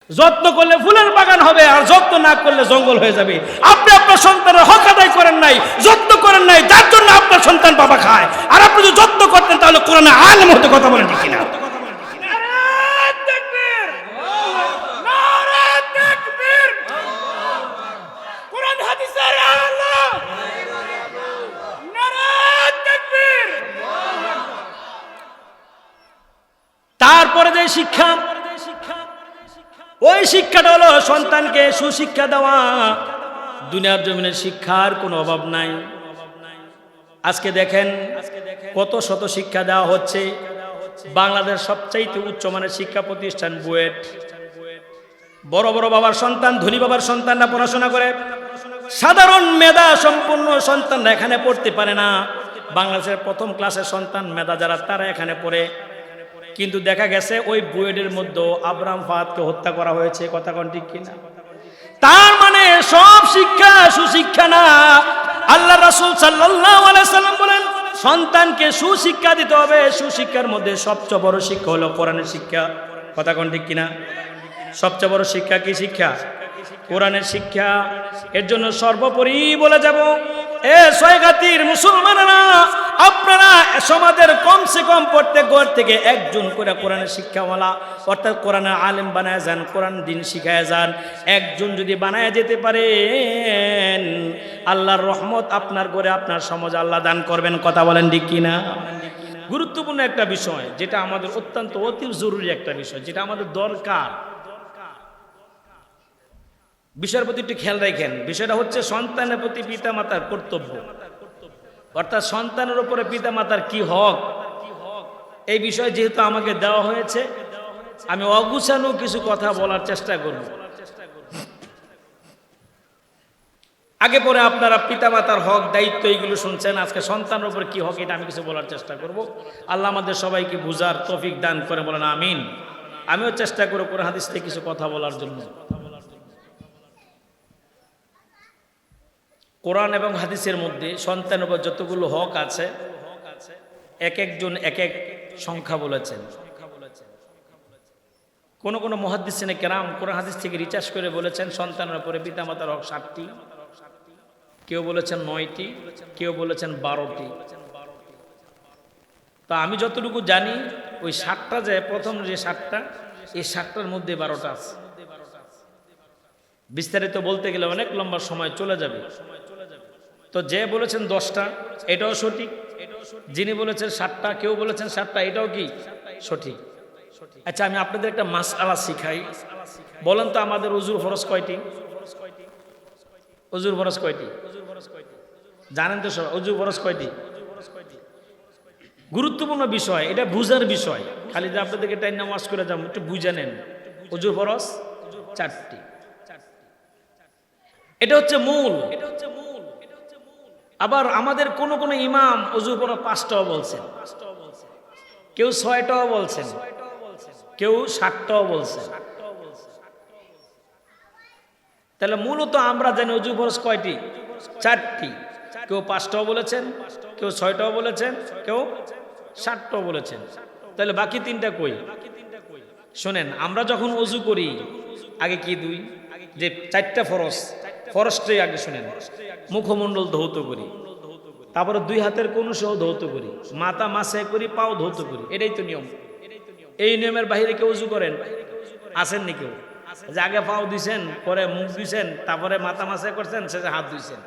যত্ন করলে ফুলের বাগান হবে, আর যত্ন না করলে জঙ্গল হয়ে যাবে। আপনি আপনার সন্তানের হক আদায় করেন নাই, যত্ন করেন নাই, যার জন্য আপনার সন্তান বাবা খায়। আর আপনি যদি যত্ন করতেন তাহলে কোরআনে আলেম হতে। কথা বলেন ঠিক কিনা? তারপরে যে শিক্ষা, ওই শিক্ষাটা হলো সন্তানকে সুশিক্ষা দেওয়া। দুনিয়ার জমিনে শিক্ষার কোনো অভাব নাই। আজকে দেখেন কত শত শিক্ষা দেওয়া হচ্ছে। বাংলাদেশ সবচাইতে উচ্চমানের শিক্ষা প্রতিষ্ঠান বুয়েট। বড় বড় বাবার সন্তান, ধনী বাবার সন্তানরা পড়াশোনা করে, সাধারণ মেধা সম্পন্ন সন্তানরা এখানে পড়তে পারে না। বাংলাদেশের প্রথম ক্লাসের সন্তান মেধা যারা, তারা এখানে পড়ে। কিন্তু দেখা গেছে ওই বুয়েটের মধ্যে আব্রাহাম ফাহাদকে হত্যা করা হয়েছে। কথা কোন ঠিক কিনা? তার মানে সব শিক্ষা সুশিক্ষা না। আল্লাহ রাসূল সাল্লাল্লাহু আলাইহি সাল্লাম বলেন সন্তানকে সুশিক্ষা দিতে হবে। সুশিক্ষার মধ্যে সবচেয়ে বড় শিক্ষা হলো কোরআনের শিক্ষা। কথা কোন ঠিক কিনা? সবচেয়ে বড় শিক্ষা কি শিক্ষা? কোরআনের শিক্ষা। এর জন্য সর্বোপরি বলে যাব, এ সয়গাতির মুসলমানেরা, আপনারা সমাজের কমসে কম প্রত্যেক ঘর থেকে একজন করে কোরআনের শিক্ষাওয়ালা, অর্থাৎ কোরআনের আলেম বানায় যান, কোরআন দিন শিখায় যান। একজন যদি বানায় যেতে পারেন, আল্লাহর রহমত আপনার ঘরে, আপনার সমাজে আল্লাহ দান করবেন। কথা বলেন ঠিক কিনা? গুরুত্বপূর্ণ একটা বিষয়, যেটা আমাদের অত্যন্ত অতি জরুরি একটা বিষয়, যেটা আমাদের দরকার। বিষয়ের প্রতি একটু খেয়াল রাখেন। বিষয়টা হচ্ছে সন্তানের প্রতি পিতামাতার কর্তব্য, অর্থাৎ সন্তানের উপরে পিতামাতার কি হক। এই বিষয় যেহেতু আমাকে দেওয়া হয়েছে, আমি অগুছানো কিছু কথা বলার চেষ্টা করব। আগে পরে আপনারা পিতামাতার হক, দায়িত্ব এগুলো শুনছেন। আজকে সন্তানের উপর কি হক, এটা আমি কিছু বলার চেষ্টা করব। আল্লাহ আমাদের সবাইকে বুঝার তৌফিক দান করে, বলেন আমিন। আমিও চেষ্টা করব কোরআন হাদিস থেকে কিছু কথা বলার জন্য। কোরআন এবং হাদিসের মধ্যে সন্তানের উপর যতগুলো হক আছে, এক একজন এক এক সংখ্যা বলেছেন। কোন কোন মুহাদ্দিসিনে কেরাম কোরআন হাদিস থেকে রিসার্চ করে বলেছেন সন্তানের উপরে পিতামাতার হক 7টি, কেউ বলেছেন 9টি, কেউ বলেছেন 12টি। তা আমি যতটুকু জানি, ওই 7টা যে প্রথম যে 7টা, এই 7টার মধ্যে 12টা আছে। বিস্তারিত বলতে গেলে অনেক লম্বা সময় চলে যাবে। তো যে বলেছেন 10টা, এটাও সঠিক। যিনি বলেছেন 7টা, কেউ বলেছেন 7টা, এটাও কি সঠিক। আচ্ছা, আমি আপনাদের একটা মাসআলা শিখাই। বলেন তো আমাদের ওযুর ফরজ কয়টি? ওযুর ফরজ কয়টি জানেন তো সব? ওযুর ফরজ কয়টি? গুরুত্বপূর্ণ বিষয়, এটা বুঝার বিষয়। খালি যে আপনাদেরকে টাইম নামাজ করে যাবো, একটু বুঝে নেন। ওযুর ফরজ 4টি। এটা হচ্ছে মূল। আবার আমাদের কোন কোন ইমাম ওযুর ফরজ 5টাও বলছেন, কেউ 6টাও বলছেন, কেউ 7টাও বলছেন। তাহলে মূলত আমরা জানি ওযুর ফরজ কয়টি? 4টি। কেউ 5টাও বলেছেন, কেউ 6টাও বলেছেন, কেউ 7টাও বলেছেন। তাহলে বাকি 3টা কই? শোনেন, আমরা যখন ওযু করি আগে কি দুই যে 4টা ফরজ, ফরজটাই আগে শুনেন। মুখমণ্ডল ধৌত করি, তারপরে 2 হাতের কোণা সহ ধৌত করি, মাথা মাসে করি, পাও ধৌত করি। এটাই তো নিয়ম। এই নিয়মের বাইরে কেউ ওযু করেন? আসেননি কেউ? যে আগে পাও দিছেন, পরে মুখ দিছেন, তারপরে মাথা মাসে করছেন, শেষে হাত দিছেন।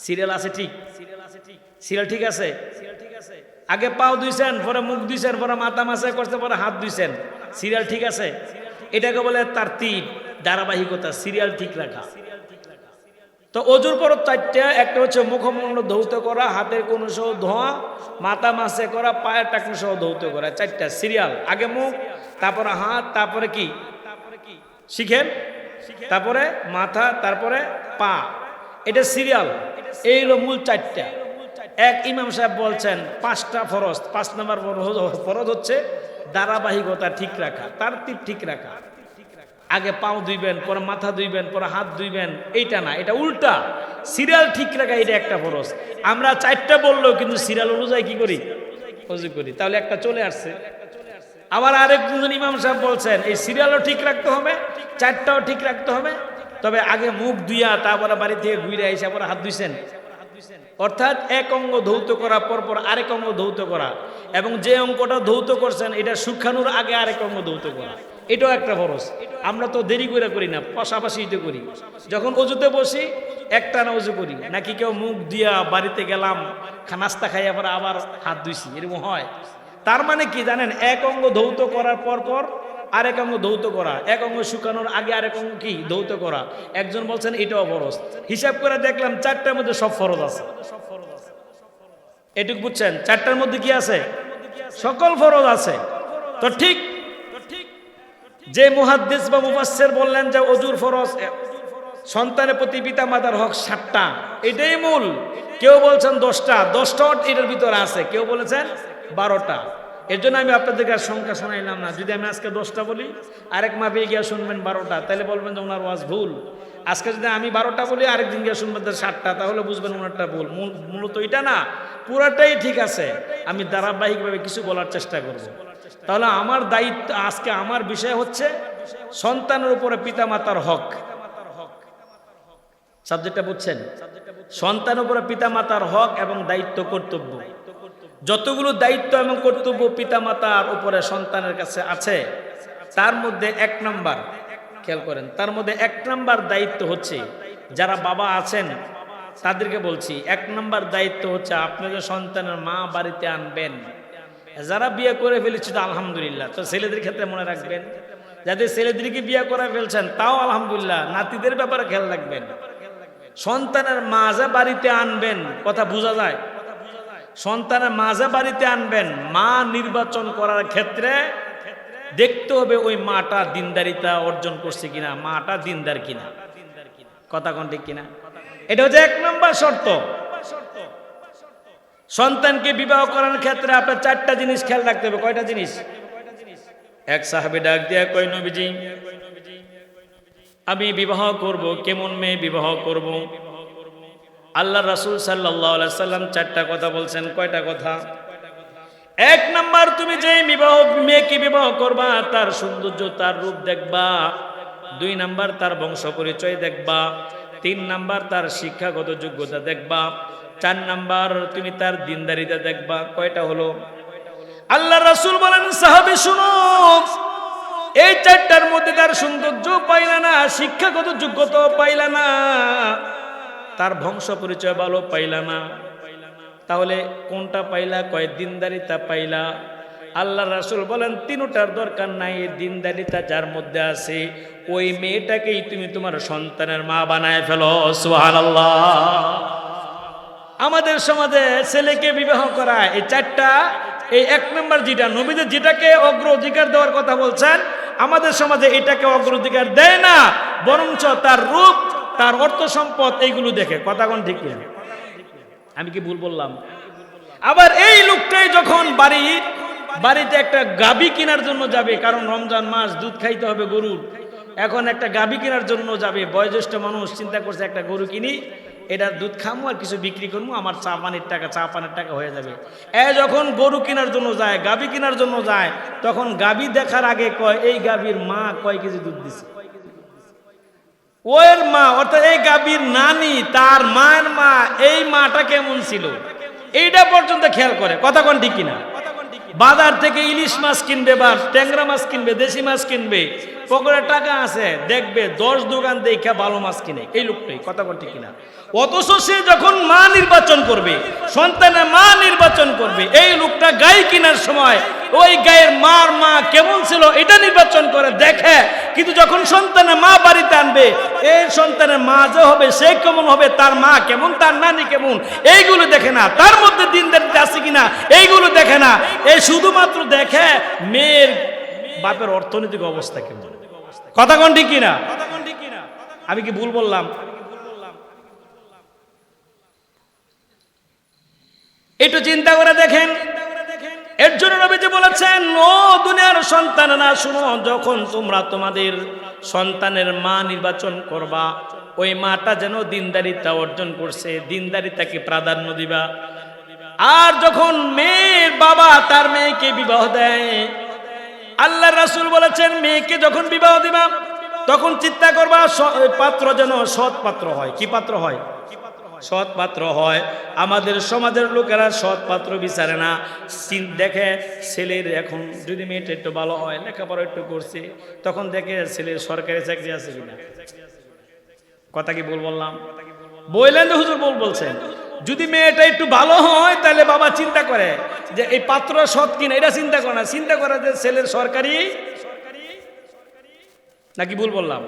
সিরিয়াল আছে? ঠিক সিরিয়াল ঠিক আছে? আগে পাও দিছেন, পরে মুখ দিছেন, পরে মাথা মাসে করছে, পরে হাত দিছেন। সিরিয়াল ঠিক আছে? এটাকে বলে তারতিব, ধারাবাহিকতা, সিরিয়াল ঠিক রাখা। তো ওযুর ফরজ 4টা। একটা হচ্ছে মুখমণ্ডল ধৌত করা, হাতের কোণা সহ ধোয়া, মাথা মাসে করা, পায়ের টাকনু সহ ধৌত করা। 4টা সিরিয়াল। আগে মুখ, তারপরে হাত, তারপরে কি শিখেন, তারপরে মাথা, তারপরে পা। এটা সিরিয়াল। এই হলো মূল 4টা। এক ইমাম সাহেব বলছেন 5টা ফরজ। 5 নম্বর ফরজ হচ্ছে ধারাবাহিকতা ঠিক রাখা, তারতিব ঠিক রাখা। আগে পাও ধুইবেন, পরে মাথা ধুইবেন, পরে হাত ধুইবেন। এইটা না, এটা উল্টা। সিরিয়াল ঠিক রাখা, এটা একটা ফরজ। আমরা 4টা বললেও কিন্তু সিরিয়াল অনুযায়ী কি করি? ওযু করি। তাহলে একটা চলে আসছে। আবার আরেকজন ইমাম সাহেব বলছেন এই সিরিয়ালও ঠিক রাখতে হবে, চারটাও ঠিক রাখতে হবে। তবে আগে মুখ ধুইয়া তারপরে বাড়ি থেকে ঘুরে এসে পরে হাত ধুইছেন, অর্থাৎ এক অঙ্গ ধৌত করা পরপর আরেক অঙ্গ ধৌত করা, এবং যে অঙ্গটা ধৌত করছেন এটা শুকানোর আগে আরেক অঙ্গ ধৌত করা, এটাও একটা ফরজ। আমরা তো দেরি করে করি না, পাশাপাশি এটা করি। যখন অজুতে বসি একটা না অজু করি, নাকি কেউ মুখ দিয়া বাড়িতে গেলাম নাস্তা খাইয়া পরে আবার হাত ধুইছি, এরকম হয়? তার মানে কি জানেন, এক অঙ্গ ধৌত করার পর আরেক অঙ্গ ধৌত করা, এক অঙ্গ শুকানোর আগে আরেক অঙ্গ কি ধৌত করা। একজন বলছেন এটাও ফরজ। হিসাব করে দেখলাম চারটার মধ্যে সব ফরজ আছে। এটুকু বুঝছেন? চারটার মধ্যে কি আছে? সকল ফরজ আছে। তো ঠিক যে মুহাদ্দিস বা মুফাসসির বললেন যে অজুর ফরজ সন্তানের প্রতি পিতা মাতার হক 7টা, এটাই মূল। কেউ বলছেন 10টা এটার ভিতরে আছে, কেউ বলেছেন 12টা। এর জন্য আমি আপনাদেরকে আর সংখ্যা শোনাইলাম না। যদি আমি আজকে 10টা বলি, আরেক মাপে গিয়ে শুনবেন 12টা, তাহলে বলবেন যে ওনার ওয়াজ ভুল। আজকে যদি আমি 12টা বলি, আরেকদিন গিয়ে শুনবেন 7টা, তাহলে বুঝবেন ওনারটা ভুল। মূলত এটা না, পুরাটাই ঠিক আছে। আমি ধারাবাহিকভাবে কিছু বলার চেষ্টা করব। তাহলে আমার দায়িত্ব আজকে, আমার বিষয় হচ্ছে সন্তানের উপরে পিতামাতার হক। সাবজেক্টটা বুঝছেন? সন্তানের উপরে পিতামাতার হক এবং দায়িত্ব, কর্তব্য। যতগুলো দায়িত্ব এবং কর্তব্য পিতামাতার উপরে সন্তানের কাছে আছে, তার মধ্যে 1 নাম্বার, খেয়াল করেন, তার মধ্যে 1 নাম্বার দায়িত্ব হচ্ছে, যারা বাবা আছেন তাদেরকে বলছি, 1 নাম্বার দায়িত্ব হচ্ছে আপনাকে সন্তানের মা বাড়িতে আনবেন। যারা বিয়ে করে ফেলেছে তো আলহামদুলিল্লাহ, তো ছেলেদের ক্ষেত্রে মনে রাখবেন, যাদের ছেলেদেরকে বিয়ে করে ফেলছেন তাও আলহামদুলিল্লাহ, নাতিদের ব্যাপারে খেয়াল রাখবেন। সন্তানের মাঝে বাড়িতে আনবেন, কথা বোঝা যায়? সন্তানের মাঝে বাড়িতে আনবেন। মা নির্বাচন করার ক্ষেত্রে দেখতে হবে ওই মাটা দিনদারিতা অর্জন করছে কিনা, মাটা দিনদার কিনা, কথা কোন ঠিক কিনা। এটা হচ্ছে 1 নম্বর শর্ত। সন্তানকে বিবাহ করার ক্ষেত্রে আপনার 4টা জিনিস খেয়াল রাখতে হবে। কয়টা জিনিস? এক সাহাবী ডাক দিয়া কয়, নবীজি আমি বিবাহ করব, কেমন মেয়ে বিবাহ করব? আল্লাহ রাসূল সাল্লাল্লাহু আলাইহি সাল্লাম 4টা কথা বলছেন। কয়টা কথা? 1 নাম্বার, তুমি যে মেয়েকে বিবাহ করবা তার সৌন্দর্য, তার রূপ দেখবা। 2 নাম্বার, তার বংশ পরিচয় দেখবা। 3 নাম্বার, তার শিক্ষাগত যোগ্যতা দেখবা। 4 নাম্বার, তুমি তার দিনদারিতা দেখবা। কয়টা হলো? আল্লাহ রাসূল বলেন, সাহাবী শুনো, এই 4টার মধ্যে তার সৌন্দর্য পাইলা না, শিক্ষাগত যোগ্যতাও পাইলা না, তার বংশ পরিচয় ভালো পাইলা না, তাহলে কোনটা পাইলা? কয় দিনদারিতা পাইলা। আল্লাহ রাসূল বলেন 3টার দরকার নাই, দিনদারিতা যার মধ্যে আছে ওই মেয়েটাকেই তুমি তোমার সন্তানের মা বানায় ফেলো। সুবহানাল্লাহ। আমাদের সমাজে ছেলেকে বিবাহ করা এই 4টা, এই 1 নম্বর যেটা নবীদের যেটাকে অগ্রাধিকার দেওয়ার কথা বলছেন, আমাদের সমাজে এটাকে অগ্রাধিকার দেয় না, বরঞ্চ তার রূপ, তার অর্থ সম্পদ এইগুলো দেখে। কথা কোন ঠিক কিনা? আমি কি ভুল বললাম? আবার এই লোকটাই যখন বাড়িতে একটা গাভী কেনার জন্য যাবে, কারণ রমজান মাস, দুধ খাইতে হবে গরুর, এখন একটা গাভী কেনার জন্য যাবে, বয়োজ্যেষ্ঠ মানুষ চিন্তা করছে একটা গরু কিনি, এটার দুধ খামো আর কিছু বিক্রি করবো, আমার চা পানির টাকা হয়ে যাবে। যখন গরু কেনার জন্য যায়, গাভী কেনার জন্য যায়, তখন গাভী দেখার আগে কয় এই গাভীর মা কয় কেজি দুধ দিছে। ওর মা অর্থাৎ এই গাভীর নানি, তার মায়ের মা, এই মাটা কেমন ছিল এইটা পর্যন্ত খেয়াল করে। কথা কোন ঠিক কিনা? বাজার থেকে ইলিশ মাছ কিনবে বা ট্যাংরা মাছ কিনবে, দেশি মাছ কিনবে, পকেটে টাকা আছে, দেখবে 10 দোকান দেখে ভালো মাছ কিনে এই লোকটাই। কথা কোন ঠিক কিনা? অথচ সে যখন মা নির্বাচন করবে, সন্তানের মা নির্বাচন করবে, এই লোকটা গাই কেনার সময় ওই গায়ের মার মা কেমন ছিল এটা নির্বাচন করে দেখে, কিন্তু যখন সন্তানের মা বাড়িতে আনবে, এই সন্তানের মা যে হবে সে কেমন হবে, তার মা কেমন, তার নানি কেমন, এইগুলো দেখে না, তার মধ্যে দিনদারিতা আছে কিনা এইগুলো দেখে না। এই শুধুমাত্র দেখে মেয়ের বাপের অর্থনৈতিক অবস্থা কেমন। কথা কোন ঠিক কিনা? আমি কি ভুল বললাম? একটু চিন্তা করে দেখেন। এর জন্য নবীজি বলেছেন, ও দুনিয়ার সন্তানেরা শুনো, যখন তোমরা তোমাদের সন্তানের মা নির্বাচন করবা, ওই মাটা যেন দিনদারিতা অর্জন করছে, দিনদারিতাকে প্রাধান্য দিবা। আর যখন মেয়ের বাবা তার মেয়েকে বিবাহ দেয়, আল্লাহ রাসূল বলেছেন মেয়েকে যখন বিবাহ দিবা, তখন চিন্তা করবা পাত্র যেন সৎ পাত্র হয়। কি পাত্র হয়? সৎ পাত্র হয়। আমাদের সমাজের লোকেরা সৎ পাত্র বিচারে না, দেখে ছেলের এখন যদি মেয়েটা একটু ভালো হয়, লেখাপড়া একটু করছে, তখন দেখে ছেলের সরকারি চাকরি আছে কিনা। কথা কি বললাম? বললেন যে হুজুর বলছেন যদি মেয়েটা একটু ভালো হয় তাহলে বাবা চিন্তা করে যে এই পাত্র সৎ কিনা, এটা চিন্তা করে না, চিন্তা করে যে ছেলের সরকারি নাকি ভুল বললাম।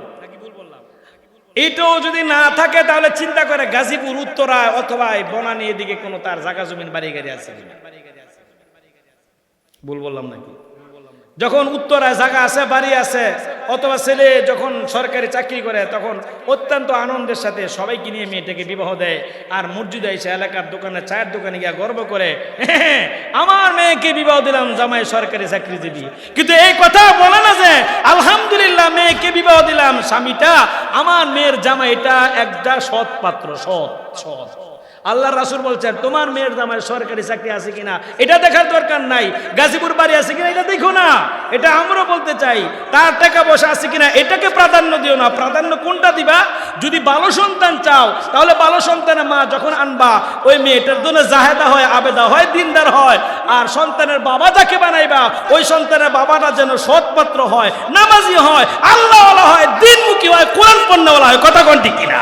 এটাও যদি না থাকে তাহলে চিন্তা করে গাজীপুর উত্তরায় অথবা বনানী এদিকে কোনো তার জায়গা জমিন বাড়ি গাড়ি আছে কিনা। ভুল বললাম নাকি? যখন উত্তরায় জায়গা আছে, বাড়ি আছে, অথবা ছেলে যখন সরকারি চাকরি করে, তখন অত্যন্ত আনন্দের সাথে সবাইকে নিয়ে মেয়েটাকে বিবাহ দেয়। আর মসজিদে এসে এলাকার দোকানে, চায়ের দোকানে গিয়ে গর্ব করে, হ্যাঁ আমার মেয়েকে বিবাহ দিলাম জামাই সরকারি চাকরিজীবী। কিন্তু এই কথা বলে না যে আলহামদুলিল্লাহ মেয়েকে বিবাহ দিলাম, স্বামীটা আমার মেয়ের জামাইটা একটা সৎ পাত্র, সৎ সৎ। আল্লাহ রাসূল বলছেন তোমার মেয়ের জামাই সরকারি চাকরি আছে কিনা এটা দেখার দরকার নাই, গাজীপুর বাড়ি আছে কিনা এটা দেখো না। এটা আমরা বলতে চাই তার টাকা পয়সা আছে কিনা এটাকে প্রাধান্য দিও না। প্রাধান্য কোনটা দিবা? যদি ভালো সন্তান চাও তাহলে ভালো সন্তানের মা যখন আনবা ওই মেয়েটার জন্য জাহেদা হয়, আবেদা হয়, দিনদার হয়। আর সন্তানের বাবা যাকে বানাইবা ওই সন্তানের বাবাটা যেন সৎপাত্র হয়, নামাজি হয়, আল্লাহওয়ালা হয়, দিনমুখী হয়, কোরআন পড়নেওয়ালা হয়। কথা কোন ঠিক কিনা?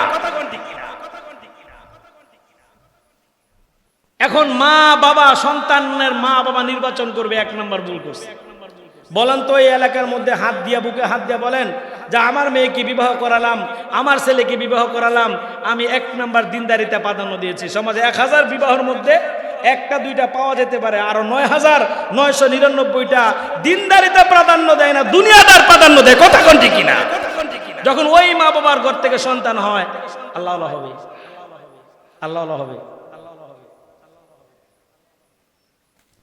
এখন মা বাবা, সন্তানের মা বাবা নির্বাচন করবে, এক নম্বর ভুল করছে। বলেন তো এই এলাকার মধ্যে হাত দিয়া, বুকে হাত দিয়া বলেন যে আমার মেয়েকে বিবাহ করালাম, আমার ছেলেকে বিবাহ করালাম, আমি এক নম্বর দিনদারিতা প্রাধান্য দিয়েছি। সমাজে 1000 বিবাহের মধ্যে একটা দুইটা পাওয়া যেতে পারে, আরো 9999টা দিনদারিতা প্রাধান্য দেয় না, দুনিয়াদার প্রাধান্য দেয়। কথা কোন ঠিক কিনা? যখন ওই মা বাবার ঘর থেকে সন্তান হয় আল্লাহ আল্লাহ হবে, আল্লাহ আল্লাহ হবে।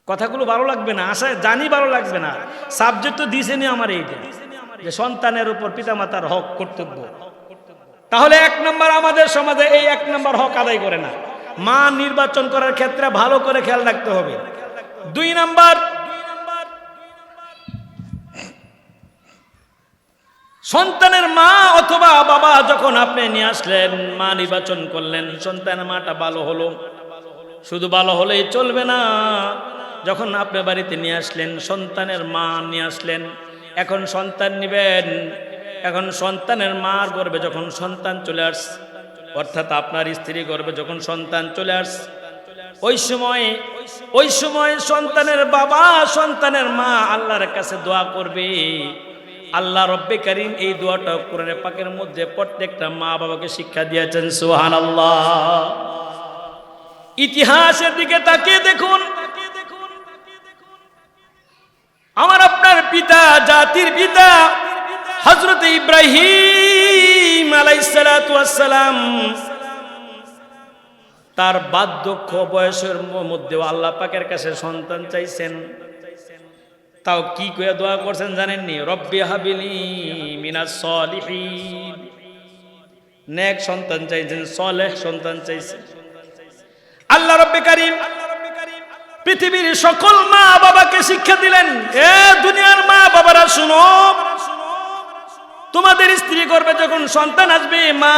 কথাগুলো ভালো লাগবে না, আশা জানি ভালো লাগবে না। সাবজেক্ট তো দিয়েছেনি আমার এইটা যে সন্তানের উপর পিতামাতার হক, কর্তব্য। তাহলে এক নম্বর আমাদের সমাজে এই এক নম্বর হক আদায় করে না। মা নির্বাচন করার ক্ষেত্রে ভালো করে খেয়াল রাখতে হবে। 2 নম্বর, সন্তানের মা অথবা বাবা যখন আপনি নিয়ে আসলেন, মা নির্বাচন করলেন, সন্তানের মাটা ভালো হলো, শুধু ভালো হলেই চলবে না। যখন আপনি বাড়িতে নিয়ে আসলেন, সন্তানের মা নিয়ে আসলেন, এখন সন্তান নিবেন। এখন সন্তানের মার গর্ভে যখন সন্তান চলে আসছে, অর্থাৎ আপনার স্ত্রী গর্ভে যখন সন্তান চলে আসছে, ওই সময় সন্তানের বাবা, সন্তানের মা আল্লাহর কাছে দোয়া করবে। আল্লাহ রব্বে কারীম এই দোয়াটা কোরআনে পাকের মধ্যে প্রত্যেকটা মা বাবাকে শিক্ষা দিয়েছেন। সুবহানাল্লাহ। ইতিহাসের দিকে তাকিয়ে দেখুন, আমার আপনার পিতা, জাতির পিতা হযরত ইব্রাহিম আলাইহিস সালাতু ওয়াস সালাম, তার বার্ধক্য বয়সের মধ্যে আল্লাহ পাকের কাছে সন্তান চাইছেন। তাও কি কইয়া দোয়া করছেন জানেননি? রব্বি হাবিলি মিনাস সলিহিন। নেক সন্তান চাইছেন, সলেহ সন্তান চাইছেন। আল্লাহ রব্বে কারীম পৃথিবীর সকল মা বাবাকে শিক্ষা দিলেন, এ দুনিয়ার মা বাবারা শুনো, তোমাদের স্ত্রী গর্ভে যখন সন্তান আসবে, মা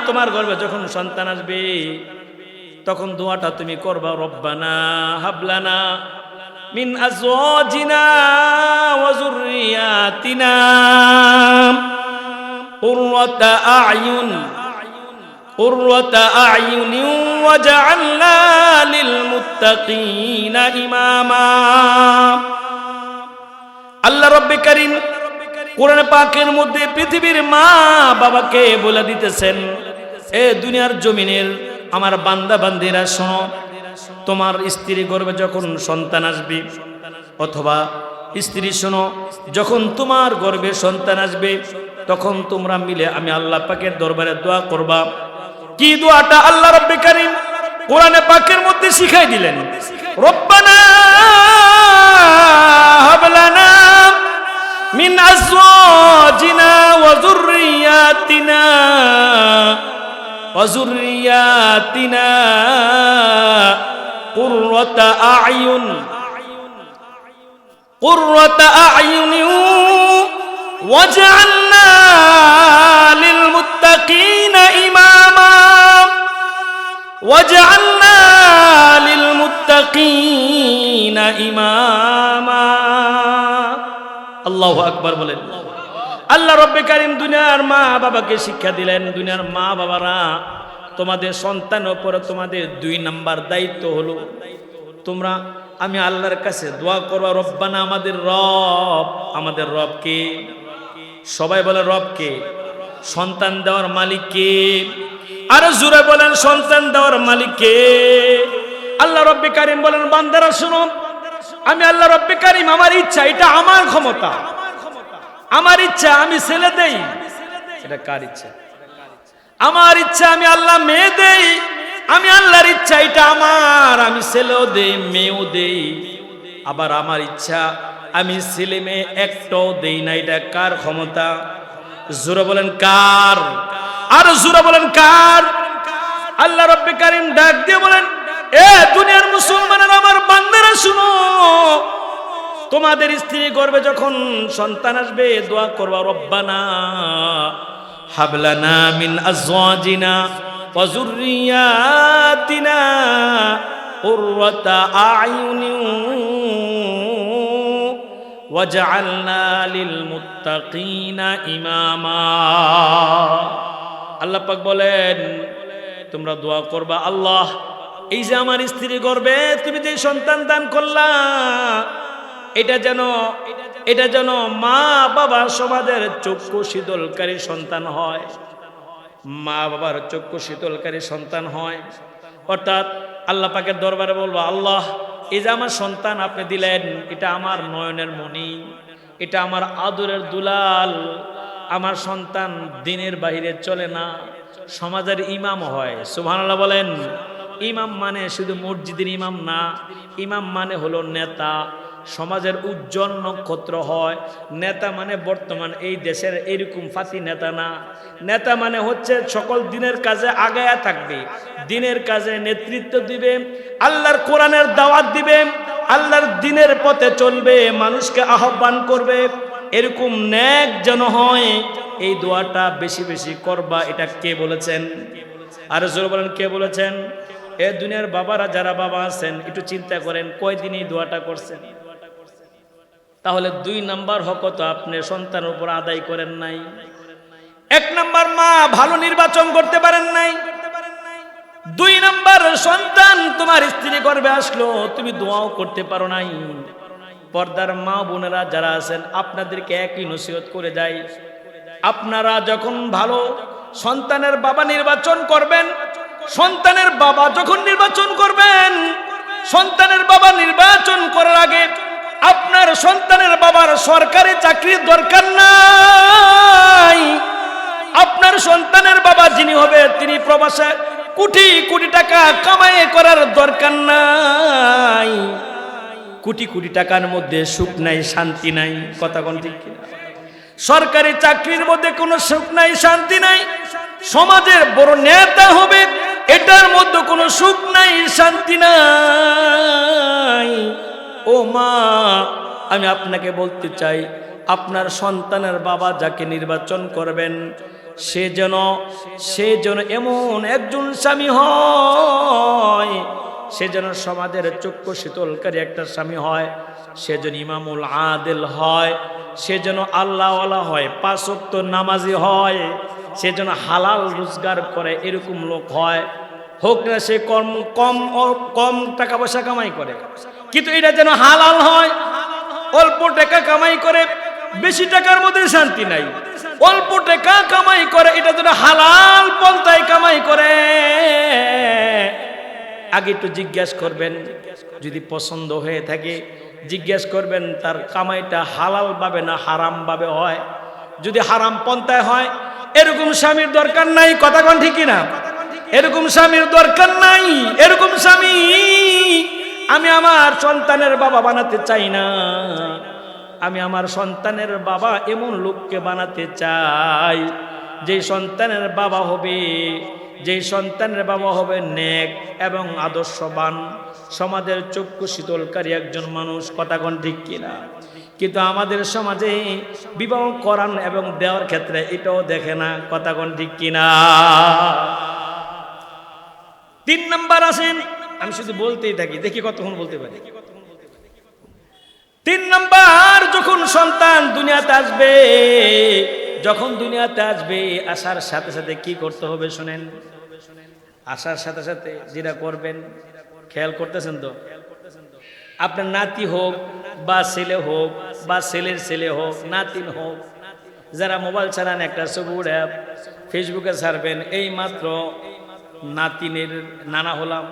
তোমার গর্ভে যখন সন্তান আসবে, তখন দোয়াটা তুমি করবা, রব্বানা হাবলানা মিন আজওয়াজিনা ওয়া যুররিয়াতিনা কুররাতা আ'য়ুন ওয়াজআলনা লিল মুত্তাকিনা ইমামা। আল্লাহ রাব্বে কারীম কোরআন পাকের মধ্যে পৃথিবীর মা বাবাকে বলে দিতেছেন, এ দুনিয়ার জমিনের আমার বান্দা বান্দিরা শোনো, তোমার স্ত্রী গর্ভে যখন সন্তান আসবে, অথবা স্ত্রী শোনো, যখন তোমার গর্ভে সন্তান আসবে, তখন তোমরা মিলে আমি আল্লাহ পাকের দরবারে দোয়া করবা। কি দোয়াটা আল্লাহ রাব্বে কারীম কোরআনে পাকের মধ্যে শিখাই দিলেন, রব্বানা হাবলানা মিন আজওয়াজিনা ওয়া যুররিয়াতিনা কুররাতা আ'য়ুন ওয়াজআলনা লিল মুত্তাকিনা ইমামা ওয়াজআলনা লিল মুত্তাকিনা ইমামা। আল্লাহু আকবার বলেন। আল্লাহ রব্বে কারীম দুনিয়ার মা বাবাকে শিক্ষা দিলেন, দুনিয়ার মা বাবারা তোমাদের সন্তানের উপরে তোমাদের 2 নাম্বার দায়িত্ব হলো, তোমরা আমি আল্লাহর কাছে দোয়া করবা, রব্বানা আমাদের রব কে? সবাই বলে রব কে? সন্তান দেওয়ার মালিক কে? আর জোরে বলেন সন্তান দেওয়ার মালিক কে? আল্লাহ রব্বে কারীম বলেন, বান্দারা শুনো, আমি আল্লাহ রব্বে কারীম আমার ইচ্ছা, এটা আমার ক্ষমতা, আমার ইচ্ছা আমি ছেলে দেই। এটা কার ইচ্ছা? আমার ইচ্ছা আমি আল্লাহ মেয়ে দেই, আমি আল্লাহর ইচ্ছা এটা আমার, আমি ছেলেও দেই মেয়েও দেই। আবার আমার ইচ্ছা আমি ছেলে মেয়ে একটাও দেই না। এটা কার ক্ষমতা? জোরে বলেন কার? আর জোরে বলেন কার? আল্লাহ রব্বে কারীম ডাক দিয়ে বলেন, এ দুনিয়ার মুসলমানেরা, আমার বান্দারা শুনো, তোমাদের স্ত্রী গর্ভে যখন সন্তান আসবে দোয়া করবা, রব্বানা হাবলানা মিন আজওয়াজিনা ওয়া যুররিয়াতিনা কুররাতা আ'য়ুনিন ওয়াজআলনা লিল মুত্তাকিনা ইমামা। আল্লাহ পাক বলেন, তোমরা দোয়া করবা, আল্লাহ এই যে আমার স্ত্রী গর্ভে তুমি যে সন্তান দান করলা, এটা যেন মা বাবা সমাজের চক্ষু শীতলকারী সন্তান হয়, মা বাবার চক্ষু শীতলকারী সন্তান হয়। অর্থাৎ আল্লাহ পাকের দরবারে বলবো, আল্লাহ এই যে আমার সন্তান আপনি দিলেন, এটা আমার নয়নের মণি, এটা আমার আদরের দুলাল, আমার সন্তান দিনের বাইরে চলে না, সমাজের ইমাম হয়। সুবহানাল্লাহ বলেন। ইমাম মানে শুধু মসজিদের ইমাম না, ইমাম মানে হলো নেতা, সমাজের উজ্জ্বল নক্ষত্র হয়। নেতা মানে বর্তমান এই দেশের এরকম ফাঁসি নেতা না, নেতা মানে হচ্ছে সকল দিনের কাজে আগায়া থাকবে, দিনের কাজে নেতৃত্ব দিবে, আল্লাহর কোরআনের দাওয়াত দিবে, আল্লাহর দিনের পথে চলবে, মানুষকে আহ্বান করবে, এরকম নেক যেন হয়। এই দোয়াটা বেশি বেশি করবা। এটা কে বলেছেন? আর জোরে বলেন কে বলেছেন? এ দুনিয়ার বাবারা, যারা বাবা আছেন একটু চিন্তা করেন, কয়দিন এই দোয়াটা করছেন? তাহলে 2 নাম্বার হক তো আপনি সন্তানের উপর আদায় করেন নাই। 1 নাম্বার মা ভালো নির্বাচন করতে পারেন নাই। 2 নাম্বার সন্তান তোমার স্ত্রী গর্ভে আসলো, তুমি দোয়াও করতে পারো নাই। পর্দার মা বোনেরা যারা আছেন, আপনাদেরকে একই নসিহত করে যাই, আপনারা যখন ভালো সন্তানের বাবা নির্বাচন করবেন, সন্তানের বাবা যখন নির্বাচন করবেন, সন্তানের বাবা নির্বাচন করার আগে আপনার সন্তানের বাবার সরকারি চাকরির দরকার নাই। আপনার সন্তানের বাবা যিনি হবে, তিনি প্রবাসে কোটি কোটি টাকা কামাই করার দরকার নাই। কোটি কোটি টাকার মধ্যে সুখ নাই, শান্তি নাই। কথা কোন ঠিক কিনা? সরকারি চাকরির মধ্যে কোনো সুখ নাই, শান্তি নাই। সমাজের বড় নেতা হবে, এটার মধ্যে কোনো সুখ নাই, শান্তি নাই। ও মা, আমি আপনাকে বলতে চাই, আপনার সন্তানের বাবা যাকে নির্বাচন করবেন, সে যেন এমন একজন স্বামী হয়, সে যেন সমাজের চক্ষু শীতলকারী একটা স্বামী হয়, সে যেন ইমামুল আদেল হয়, সে যেন আল্লাহওয়ালা হয়, 5 ওয়াক্ত নামাজি হয়, সে যেন হালাল রোজগার করে, এরকম লোক হয়। হোক না সে কম টাকা পয়সা কামাই করে, কিন্তু এটা যেন হালাল হয়। অল্প টাকা কামাই করে, বেশি টাকার মধ্যে শান্তি নাই। অল্প টাকা কামাই করে, এটা যেন হালাল পন্থায় কামাই করে। আগে একটু জিজ্ঞাসা করবেন, যদি পছন্দ হয়ে থাকে জিজ্ঞাসা করবেন তার কামাইটা হালাল ভাবে না হারাম ভাবে হয়। যদি হারাম পন্থায় হয়, এরকম স্বামীর দরকার নাই। কথা কোন ঠিক কিনা? এরকম স্বামীর দরকার নাই। এরকম স্বামী আমি আমার সন্তানের বাবা বানাতে চাই না। আমি আমার সন্তানের বাবা এমন লোককে বানাতে চাই, যে সন্তানের বাবা হবে নেক এবং আদর্শবান, সমাজের চক্ষু শীতলকারী একজন মানুষ। কথা কোন ঠিক কিনা? কিন্তু আমাদের সমাজে বিবাহ করান এবং দেওয়ার ক্ষেত্রে এটাও দেখে না। কথা কোন ঠিক কিনা? 3 নাম্বার আছেন, আমি শুধু বলতেই থাকি, দেখি কতক্ষণ বলতে পারি। 3 নাম্বার, যখন সন্তান দুনিয়াতে আসবে, যখন দুনিয়াতে আসবে আসার সাথে সাথে কি করতে হবে শুনেন। আসার সাথে সাথে যেটা করবেন, খেয়াল করতেছেন তো, আপনার নাতি হোক বা ছেলে হোক বা ছেলের ছেলে হোক, নাতিন হোক, যারা মোবাইল চালান একটা ছবি অ্যাপ ফেসবুকে ছাড়বেন, এই মাত্র নাতিনের নানা হলাম,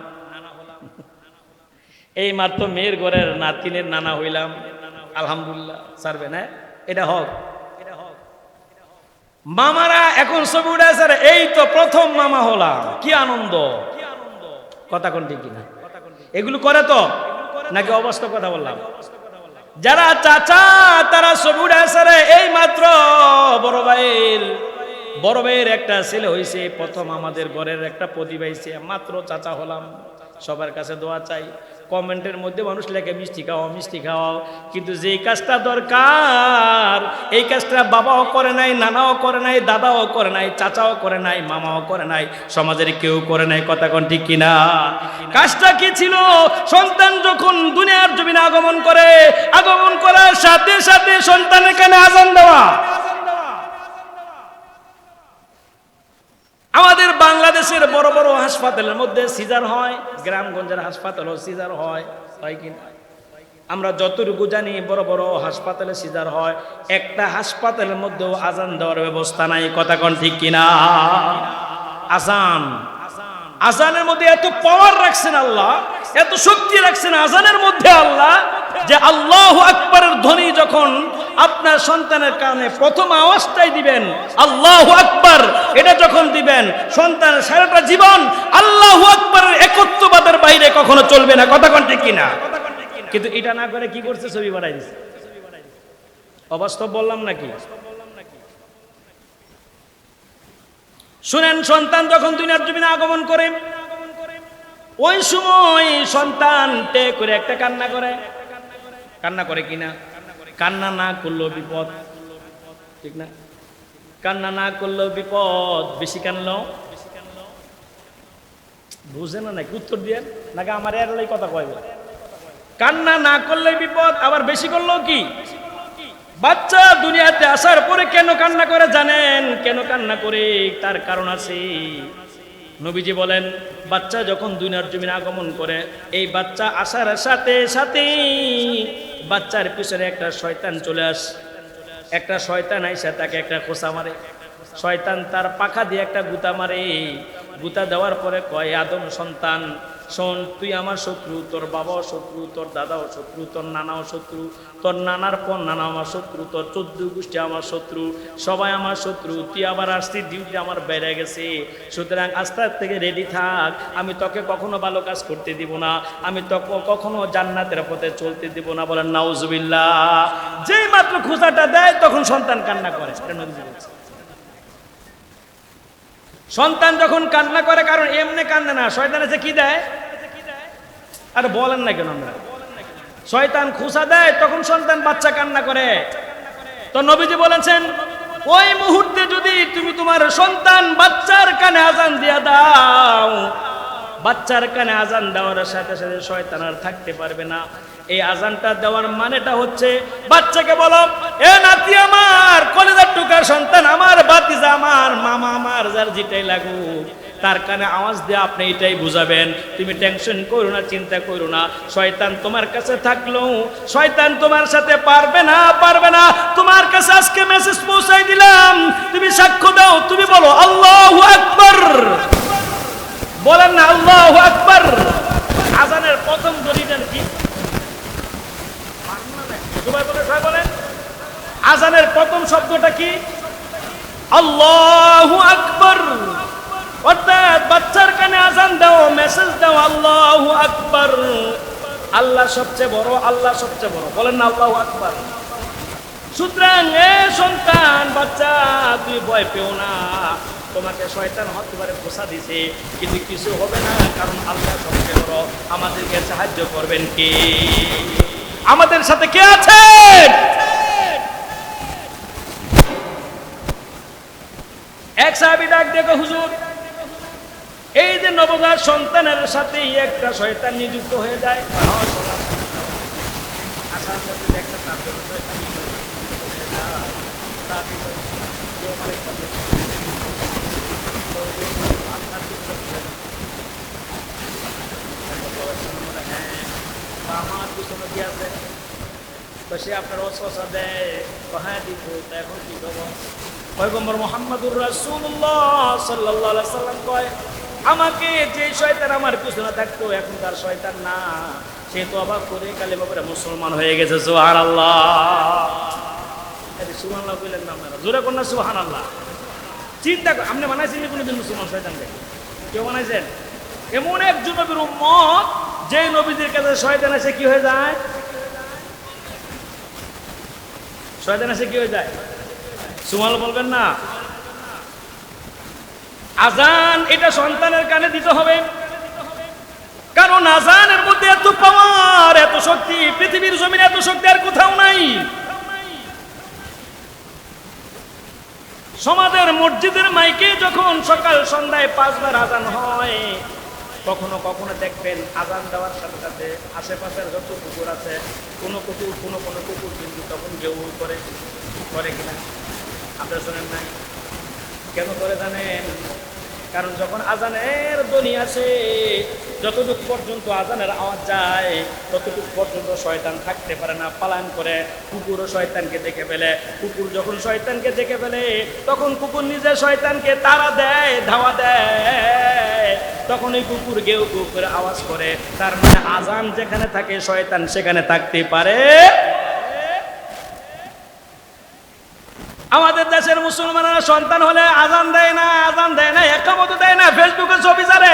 এই মাত্র মেয়ের ঘরের নাতিনের নানা হইলাম, আলহামদুলিল্লাহ ছাড়বেন। হ্যাঁ, এটা হোক। মামারা এখন ছবি উঠে স্যার, এই তো প্রথম মামা হলাম, কি আনন্দ। কথা কোন ঠিক কিনা? এগুলো করে তো নাকি অবাস্তব কথা বললাম? যারা চাচা তারা ছবি উঠে স্যার, এই মাত্র বড় ভাইয়ের একটা ছেলে হয়েছে, প্রথম আমাদের ঘরের একটা প্রতিভা হয়েছে, মাত্র চাচা হলাম। সবার কাছে দোয়া চাই। কমেন্টের মধ্যে মানুষ লেখে মিষ্টি খাওয়াও, মিষ্টি খাওয়াও, কিন্তু যেই কাজটা দরকার এই কাজটা বাবাও করে নাই, নানাও করে নাই, দাদাও করে নাই, চাচাও করে নাই, মামাও করে নাই, সমাজের কেউ করে নাই। কথা কোন ঠিক কিনা? কাজটা কি ছিল? সন্তান যখন দুনিয়ার জমিনে আগমন করে, আগমন করার সাথে সাথে সন্তানের কানে আযান দেওয়া। আমাদের বাংলাদেশের বড় বড় হাসপাতালের মধ্যে সিজার হয়, গ্রামগঞ্জের হাসপাতালও সিজার হয়, হয় কিনা? আমরা যতটুকু জানি বড় বড় হাসপাতালে সিজার হয়, একটা হাসপাতালের মধ্যেও আযান দেওয়ার ব্যবস্থা নাই। কথা কোন ঠিক কিনা? আযান, আযানের মধ্যে এত পাওয়ার রাখছেন আল্লাহ, এত শক্তি রাখছেন আযানের মধ্যে আল্লাহ, যে আল্লাহু আকবারের ধ্বনি যখন আপনার সন্তানের কানে প্রথম আওয়াজটাই দিবেন, আল্লাহু আকবার, এটা যখন দিবেন, সন্তানের সারাটা জীবন আল্লাহু আকবারের একত্ববাদের বাইরে কখনো চলবে না। কথা কোন ঠিক কিনা? কিন্তু এটা না করে কি করছে? ছবি বানাই দিচ্ছে। অবাস্তব বললাম নাকি? শুনেন, সন্তান যখন দুনিয়ার জমিনে আগমন করে, ওই সময় সন্তান টে করে একটা কান্না করে। কান্না করে কিনা? কান্না না করলেও বিপদ, ঠিক না? কান্না না করলেও বিপদ, বেশি কানলেও বুঝে না নাকি? উত্তর দিয়ে নাকি আমার এর কথা কয়বে? কান্না না করলে বিপদ, আবার বেশি করলেও কি? বাচ্চা দুনিয়াতে আসার পরে কেন কান্না করে জানেন? কেন কান্না করে? তার কারণ আছে। নবীজি বলেন, বাচ্চা যখন দুনিয়ার জমিনে আগমন করে, এই বাচ্চা আসার সাথে সাথে বাচ্চার পিছনে একটা শয়তান চলে আসে। একটা শয়তান আইসা তাকে একটা খোঁচা মারে। শয়তান তার পাখা দিয়ে একটা গুতা মারে। গুতা দেওয়ার পরে কয়, আদম সন্তান শোন, তুই আমার শত্রু, তোর বাবাও শত্রু, তোর দাদাও শত্রু, তোর নানাও শত্রু, তোর নানার পর নানা আমার শত্রু, তোর 14 গোষ্ঠী আমার শত্রু, সবাই আমার শত্রু। তুই আবার আসছি, ডিউটি আমার বেড়ে গেছে, সুতরাং আস্তে থেকে রেডি থাক। আমি তোকে কখনো ভালো কাজ করতে দিব না, আমি তোকে কখনো জান্নাতের পথে চলতে দিব না। বলেন নাউজুবিল্লাহ। যেই মাত্র খোঁচাটা দেয় তখন সন্তান কান্না করে। সন্তান যখন কান্না করে, কারণ এমনি কান্দে না, শয়তান এসে কি দেয়? আর বলেন না কেন? আমরা শয়তান খুশা দেয়, তখন সন্তান বাচ্চা কান্না করে। তো নবীজি বলেছেন, ওই মুহূর্তে যদি তুমি তোমার সন্তান বাচ্চার কানে আযান দিয়া দাও, বাচ্চার কানে আযান দেওয়ার সাথে সাথে শয়তান আর থাকতে পারবে না। এই আযানটা দেওয়ার মানেটা হচ্ছে, বাচ্চাকে বলো, এ নাতি আমার, কলিজার টুকার সন্তান আমার, ভাতিজা আমার, মামা আমার, যার যেটাই লাগুক, তার কানে আওয়াজ দিয়ে আপনি এটাই বুঝাবেন। তুমি টেনশন করো না, চিন্তা করো না, শয়তান তোমার কাছে থাকলো, শয়তান তোমার সাথে পারবে না, পারবে না। তোমার কাছে আজকে মেসেজ পৌঁছাই দিলাম, তুমি সাক্ষ্য দাও, তুমি বলো আল্লাহু আকবার। বলেন না আল্লাহু আকবার। আযানের প্রথম দলিলটা কি? বলেন, আযানের প্রথম শব্দটা কি? আল্লাহু আকবার। অর্থাৎ বাচ্চার কানে আযান দাও, মেসেজ দাও আল্লাহু আকবার। আল্লাহ সবচেয়ে বড়, আল্লাহ সবচেয়ে বড়। বলেন না আল্লাহু আকবার। সুতরাং এ সন্তান, বাচ্চা, তুই ভয় পেও না। তোমাকে শয়তান হতে পারে খোঁচা দিছে, কিন্তু কিছু হবে না, কারণ আল্লাহ সবচেয়ে বড়। আমাদেরকে সাহায্য করবেন কে? আমাদের সাথে কে আছেন? এক সাহাবী ডাক দেখো হুজুর, এই যে নবজাত সন্তানের সাথে একটা শয়তান নিযুক্ত হয়ে যায়, আমার পিছনে কি আছে? তো সে আপনার অসহসা দেয়, হ্যাঁ দিব। এখন কি খবর? পয়গম্বর মুহাম্মদুর রাসূলুল্লাহ সাল্লাল্লাহু আলাইহি সাল্লাম কয়, আমাকে যে শয়তান আমার পিছনে থাকতো এখন তার শয়তান না, সে তো অবাক করে কালেমা পড়ে মুসলমান হয়ে গেছে। সুবহানাল্লাহ। সুবহানাল্লাহ বললেন না আপনারা? জোরে কোন না সুবহানাল্লাহ? চিন্তা কর, আপনি বানাইছেন কোনোদিন মুসলমান শয়তানকে? কেউ বানাইছেন? এমন একজন নবীর উম্মত যে নবীদের কাছে শয়তান এসে কি হয়ে যায়? শয়তান এসে কি হয়ে যায়? সুবহানাল্লাহ বলবেন না? আজান এটা সন্তানের কানে দিতে হবে, কারণ আজানের মধ্যে এত পাওয়ার, এত শক্তি, পৃথিবীর জমিনে এত শক্তি আর কোথাও নাই। সমাজের মসজিদের মাইকে যখন সকাল সন্ধ্যায় 5 বার আজান হয়, কখনো কখনো দেখবেন আজান দেওয়ার সাথে সাথে আশেপাশের যত কুকুর আছে, কোনো কুকুর কিন্তু তখন গেউ করে কিনা আপনারা শোনেন নাই? কেন করে জানেন? কারণ যখন আজানের ধ্বনি আসে, যতটুকু পর্যন্ত আজানের আওয়াজ যায় ততটুকু পর্যন্ত শয়তান থাকতে পারে না, পালায়ন করে। কুকুরও শয়তানকে দেখে ফেলে। কুকুর যখন শয়তানকে দেখে ফেলে তখন কুকুর নিজে শয়তানকে তাড়া দেয়, ধাওয়া দেয়। তখন এই কুকুর গেউ গেউ করে আওয়াজ করে। তার মানে আজান যেখানে থাকে শয়তান সেখানে থাকতে পারে। আমাদের দেশের মুসলমানরা সন্তান হলে আজান দেয় না, একামত দেয় না, ফেসবুকে ছবি ছাড়ে।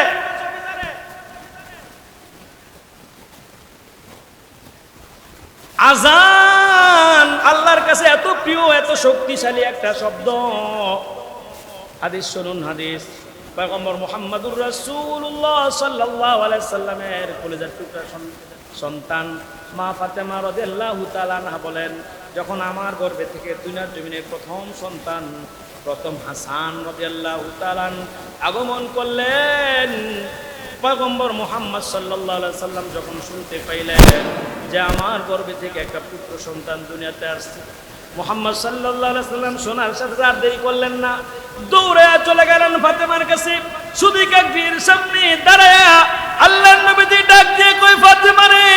আজান আল্লাহর কাছে এত প্রিয়, এত শক্তিশালী একটা শব্দ। হাদিস শুনুন, হাদিস। পয়গম্বর মুহাম্মদুর রাসূলুল্লাহ সাল্লাল্লাহু আলাইহি সাল্লামের কলিজার টুকরা সন্তান মা ফাতেমা রাদিয়াল্লাহু তাআলা আনহা বলেন, যখন আমার গর্ভে থেকে দুনিয়ার জমিনে প্রথম সন্তান প্রথম হাসান রাদিয়াল্লাহু তাআলা আগমন করলেন, পয়গম্বর মুহাম্মদ সাল্লাল্লাহু আলাইহি সাল্লাম যখন শুনতে পাইলেন যে আমার গর্ভে থেকে একটা পুত্র সন্তান দুনিয়াতে আসছে, মুহাম্মদ সাল্লাল্লাহু আলাইহি সাল্লাম শোনার সাথে আর দেরি করলেন না, দৌড়ে চলে গেলেন ফাতেমার কাছে। শুধু কাকবির সামনে দাঁড়ায়া আল্লাহর নবীজি ডাক দিয়ে কই, ফাতেমা রে,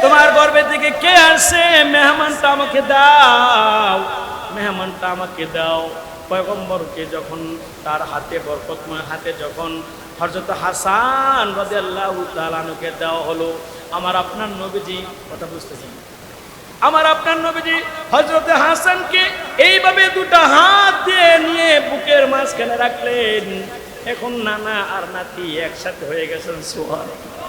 তোমার গর্ভে থেকে কে আসছে? মেহমানটা আমাকে দাও, মেহমানটা আমাকে দাও। পয়গম্বরকে যখন তার হাতে, বরকতময় হাতে যখন হযরত হাসান রাদিয়াল্লাহু তাআলা আনহুকে দেওয়া হলো, আমার আপনার নবীজি, কথা বুঝতেছেন, আমার আপনার নবীজি হযরত হাসানকে এইভাবে দুটো হাত দিয়ে নিয়ে বুকের মাঝখানে রাখলেন। এখন নানা আর নাতি একসাথে হয়ে গেছেন। সুবহানাল্লাহ।